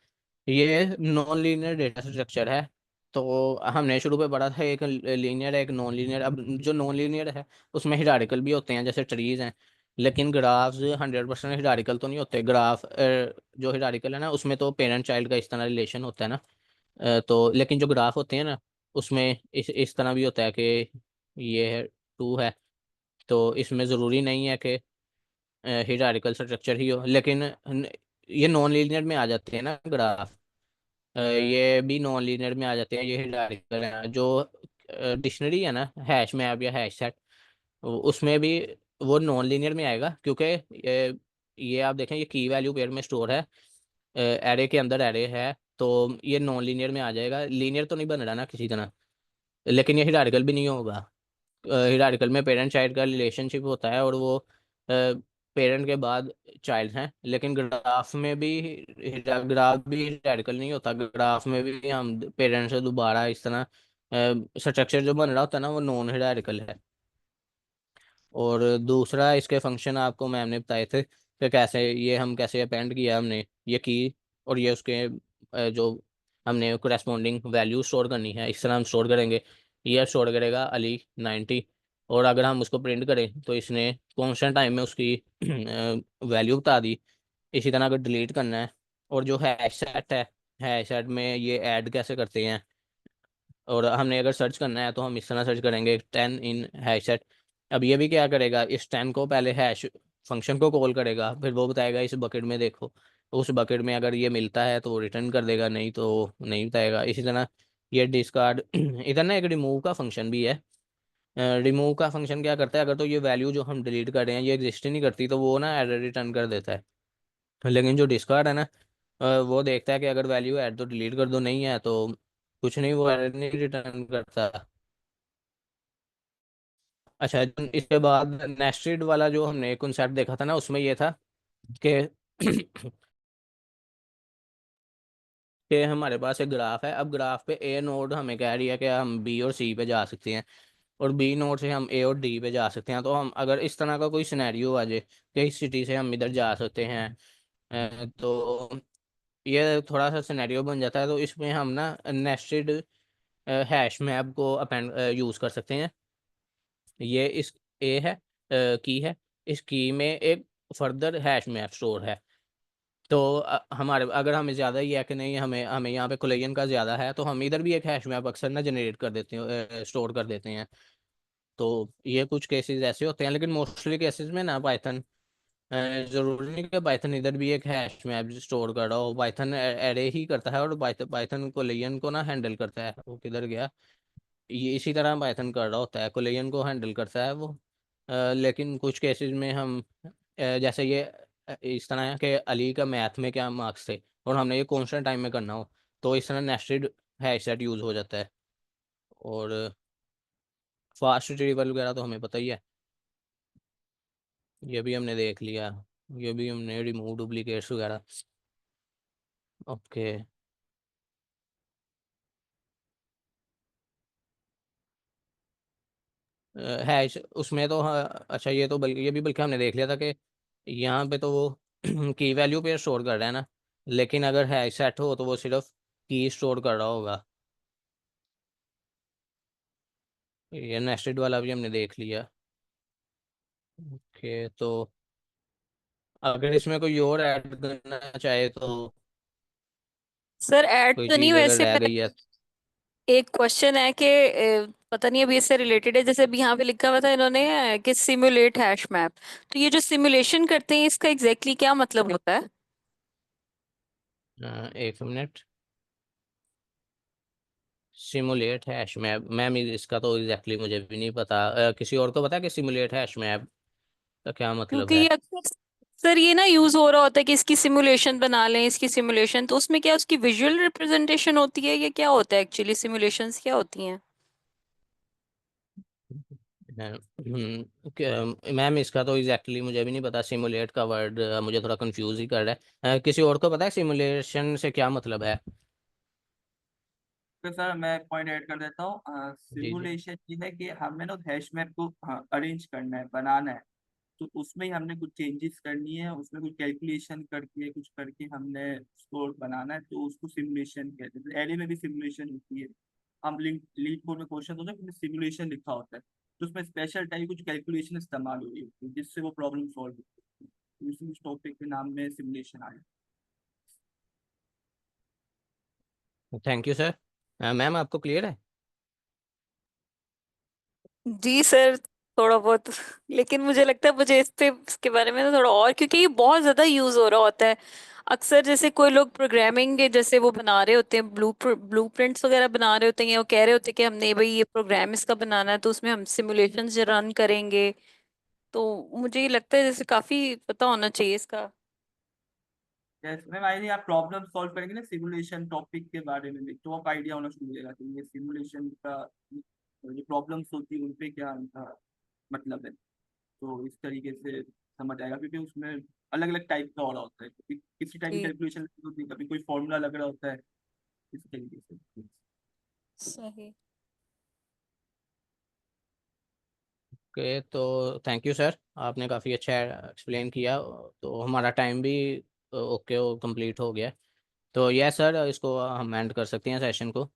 A: ये नॉन लीनियर डेटा स्ट्रक्चर है, तो हमने शुरू में पढ़ा था एक लीनियर है एक नॉन लीनियर, अब जो नॉन लीनियर है उसमें हिरारिकल भी होते हैं जैसे ट्रीज हैं, लेकिन ग्राफ्स 100% हिरारिकल तो नहीं होते, ग्राफ जो हिरारिकल है ना उसमें तो पेरेंट चाइल्ड का इस तरह रिलेशन होता है ना, तो लेकिन जो ग्राफ होते हैं ना उसमें इस तरह भी होता है कि ये है 2 है, तो इसमें ज़रूरी नहीं है कि हिरारिकल स्ट्रक्चर ही हो, लेकिन ये नॉन लीनियर में आ जाते हैं ना ग्राफ, ये भी नॉन लीनियर में आ जाते हैं, ये हिरारिकल है जो डिक्शनरी है ना, हैश मैप या हैश सेट, उसमें भी वो नॉन लीनियर में आएगा, क्योंकि ये आप देखें ये की वैल्यू पेयर में स्टोर है, एरे के अंदर एरे है, तो ये नॉन लीनियर में आ जाएगा, लीनियर तो नहीं बन रहा ना किसी तरह, लेकिन ये हिरारिकल भी नहीं होगा, हिरारिकल में पेरेंट चाइल्ड का रिलेशनशिप होता है और वो पेरेंट के बाद चाइल्ड हैं, लेकिन ग्राफ में भी ग्राफ भी हिरारिकल नहीं होता, ग्राफ में भी हम पेरेंट से दोबारा इस तरह स्ट्रक्चर जो बन रहा होता है ना वो नॉन हिरारिकल है। और दूसरा इसके फंक्शन आपको मैम ने बताए थे कि कैसे ये हम कैसे अपेंड किया हमने ये की, और ये उसके जो हमने कोरेस्पॉन्डिंग वैल्यू स्टोर करनी है, इस तरह हम स्टोर करेंगे, ये स्टोर करेगा अली 90, और अगर हम उसको प्रिंट करें तो इसने कॉन्स्टेंट टाइम में उसकी वैल्यू बता दी। इसी तरह अगर डिलीट करना है, और जो हैश सेट है, हैश सेट में ये ऐड कैसे करते हैं, और हमने अगर सर्च करना है तो हम इस तरह सर्च करेंगे 10 इन हैश सेट, अब ये भी क्या करेगा, इस 10 को पहले हैश फंक्शन को कॉल करेगा, फिर वो बताएगा इस बकेट में देखो, उस बकेट में अगर ये मिलता है तो वो रिटर्न कर देगा, नहीं तो नहीं बताएगा। इसी तरह ये डिस्कार्ड इधर ना एक रिमूव का फंक्शन भी है, रिमूव का फंक्शन क्या करता है, अगर तो ये वैल्यू जो हम डिलीट कर रहे हैं ये एग्जिस्ट ही नहीं करती तो वो ना एरर रिटर्न कर देता है, लेकिन जो डिस्कार्ड है ना, वो देखता है कि अगर वैल्यू ऐड तो डिलीट कर दो, नहीं है तो कुछ नहीं, वो एरर नहीं रिटर्न करता। अच्छा, इसके बाद नेस्टेड वाला जो हमने कॉन्सेप्ट देखा था ना उसमें ये था कि कि हमारे पास एक ग्राफ है, अब ग्राफ पे ए नोड हमें कह रही है कि हम बी और सी पे जा सकते हैं, और बी नोड से हम ए और डी पे जा सकते हैं, तो हम अगर इस तरह का कोई सिनेरियो आ जाए कि इस सिटी से हम इधर जा सकते हैं, तो ये थोड़ा सा सिनेरियो बन जाता है, तो इसमें हम ना नेस्टेड हैश मैप को अपेंड यूज़ कर सकते हैं। ये इस ए है की है, इस की में एक फर्दर हैश मैप स्टोर है, तो हमारे अगर हमें ज़्यादा ही है कि नहीं, हमें हमें यहाँ पे कोलिजन का ज़्यादा है, तो हम इधर भी एक हैश मैप अक्सर ना जनरेट कर देते हैं, स्टोर कर देते हैं, तो ये कुछ केसेस ऐसे होते हैं, लेकिन मोस्टली केसेस में ना पाइथन जरूरी नहीं कि पाइथन इधर भी एक हैश मैप स्टोर कर रहा हो, पाइथन एरे ही करता है और पाइथन कोलियन को ना हैंडल करता है। वो किधर गया, ये इसी तरह पाइथन कर रहा होता है, कोलियन को हैंडल करता है वो। लेकिन कुछ केसेस में हम जैसे ये इस तरह है कि अली का मैथ में क्या मार्क्स थे और हमने ये कॉन्स्टेंट टाइम में करना हो, तो इस तरह नेस्टेड हैश सेट यूज हो जाता है। और फास्ट रिट्रीवल वगैरह तो हमें पता ही है, ये भी हमने देख लिया, ये भी हमने रिमूव डुप्लीकेट्स वगैरह। ओके। हैश उसमें तो हाँ, अच्छा ये तो बल्कि ये भी बल्कि हमने देख लिया था कि यहाँ पे तो वो की वैल्यू पे स्टोर कर रहा है ना, लेकिन अगर हैश सेट हो तो वो सिर्फ की स्टोर कर रहा होगा। ये नेस्टेड वाला भी हमने देख लिया। ओके, तो अगर इसमें कोई और ऐड करना चाहे तो,
E: सर ऐड
A: कोई
E: तो नहीं,
A: चीज़ अगर
E: वैसे
A: रह
E: मैं
A: गई है।
E: एक क्वेश्चन है कि पता नहीं अभी इससे रिलेटेड है, जैसे अभी यहाँ पे लिखा हुआ था इन्होंने कि सिमुलेट हैश मैप। तो ये जो सिमुलेशन करते हैं इसका एग्जैक्टली क्या मतलब होता है?
A: एक minute. Simulate hash map, ma'am इसका तो एग्जैक्टली मुझे भी नहीं पता। किसी और को पता है कि सिमुलेट हैश मैप का क्या मतलब
E: क्योंकि
A: है?
E: ये अक्सर सर ये ना यूज हो रहा होता है कि इसकी सिमुलेशन बना लें, इसकी सिमुलेशन, तो उसमें क्या उसकी विजुअल रिप्रेजेंटेशन होती है, ये क्या होता है एक्चुअली, सिमुलेशंस क्या होती हैं?
A: मैम इसका तो एग्जैक्टली मुझे भी नहीं पता, सिमुलेट का वर्ड मुझे थोड़ा कंफ्यूज ही कर रहा है। किसी और को पता है सिमुलेशन से क्या मतलब है?
F: तो सर मैं पॉइंट ऐड कर देता हूँ।
A: जी जी।
F: सिमुलेशन ये है कि हमें ना हैश मैप को अरेंज करना है, बनाना है। तो उसमें ही हमने कुछ चेंजेस करनी है, उसमें कुछ कैलकुलेशन करके कुछ करके हमने उसको बनाना है, तो उसको सिमुलेशन कहते हैं। एरे में भी सिमुलेशन होती है। हम लीड कोड में क्वेश्चन होता है उसमें सिमुलेशन लिखा होता है, तो उसमें स्पेशल टाइप कुछ कैलकुलेशन इस्तेमाल हो रही होती है जिससे वो प्रॉब्लम सॉल्व होती है। तो इसी टॉपिक के नाम में सिमुलेशन आया।
A: Thank you sir. मैम आपको क्लियर है?
E: जी सर, थोड़ा बहुत लेकिन मुझे लगता है मुझे इस पे इसके बारे में ना थोड़ा और, क्योंकि ये बहुत ज्यादा यूज हो रहा होता है अक्सर। जैसे कोई लोग प्रोग्रामिंग के जैसे वो बना रहे होते हैं, ब्लूप्रिंट्स वगैरह बना रहे होते हैं, वो कह रहे होते हैं कि हमने भाई ये प्रोग्राम इसका बनाना है तो उसमें हम सिमुलेशंस रन करेंगे। तो मुझे ये लगता है जैसे काफी पता होना चाहिए इसका।
F: यस मैम, आई थिंक आप प्रॉब्लम सॉल्व करेंगे ना सिमुलेशन टॉपिक के बारे में भी, तो आपको आइडिया होना शुरू हो जाएगा कि ये सिमुलेशन का जो प्रॉब्लम्स होती है उन पे क्या उनका मतलब है। तो इस तरीके से समझ आएगा, क्योंकि उसमें अलग अलग टाइप का हो रहा होता है, कभी किसी टाइप की
E: जी
F: कैलकुलेशन होती है, कभी कोई फॉर्मूला लग रहा होता है, इस तरीके से।
E: सही।
A: ओके, तो थैंक यू सर, आपने काफ़ी अच्छा एक्सप्लेन किया। तो हमारा टाइम भी ओके कंप्लीट हो गया। तो यस सर, इसको हम एंड कर सकते हैं सेशन को।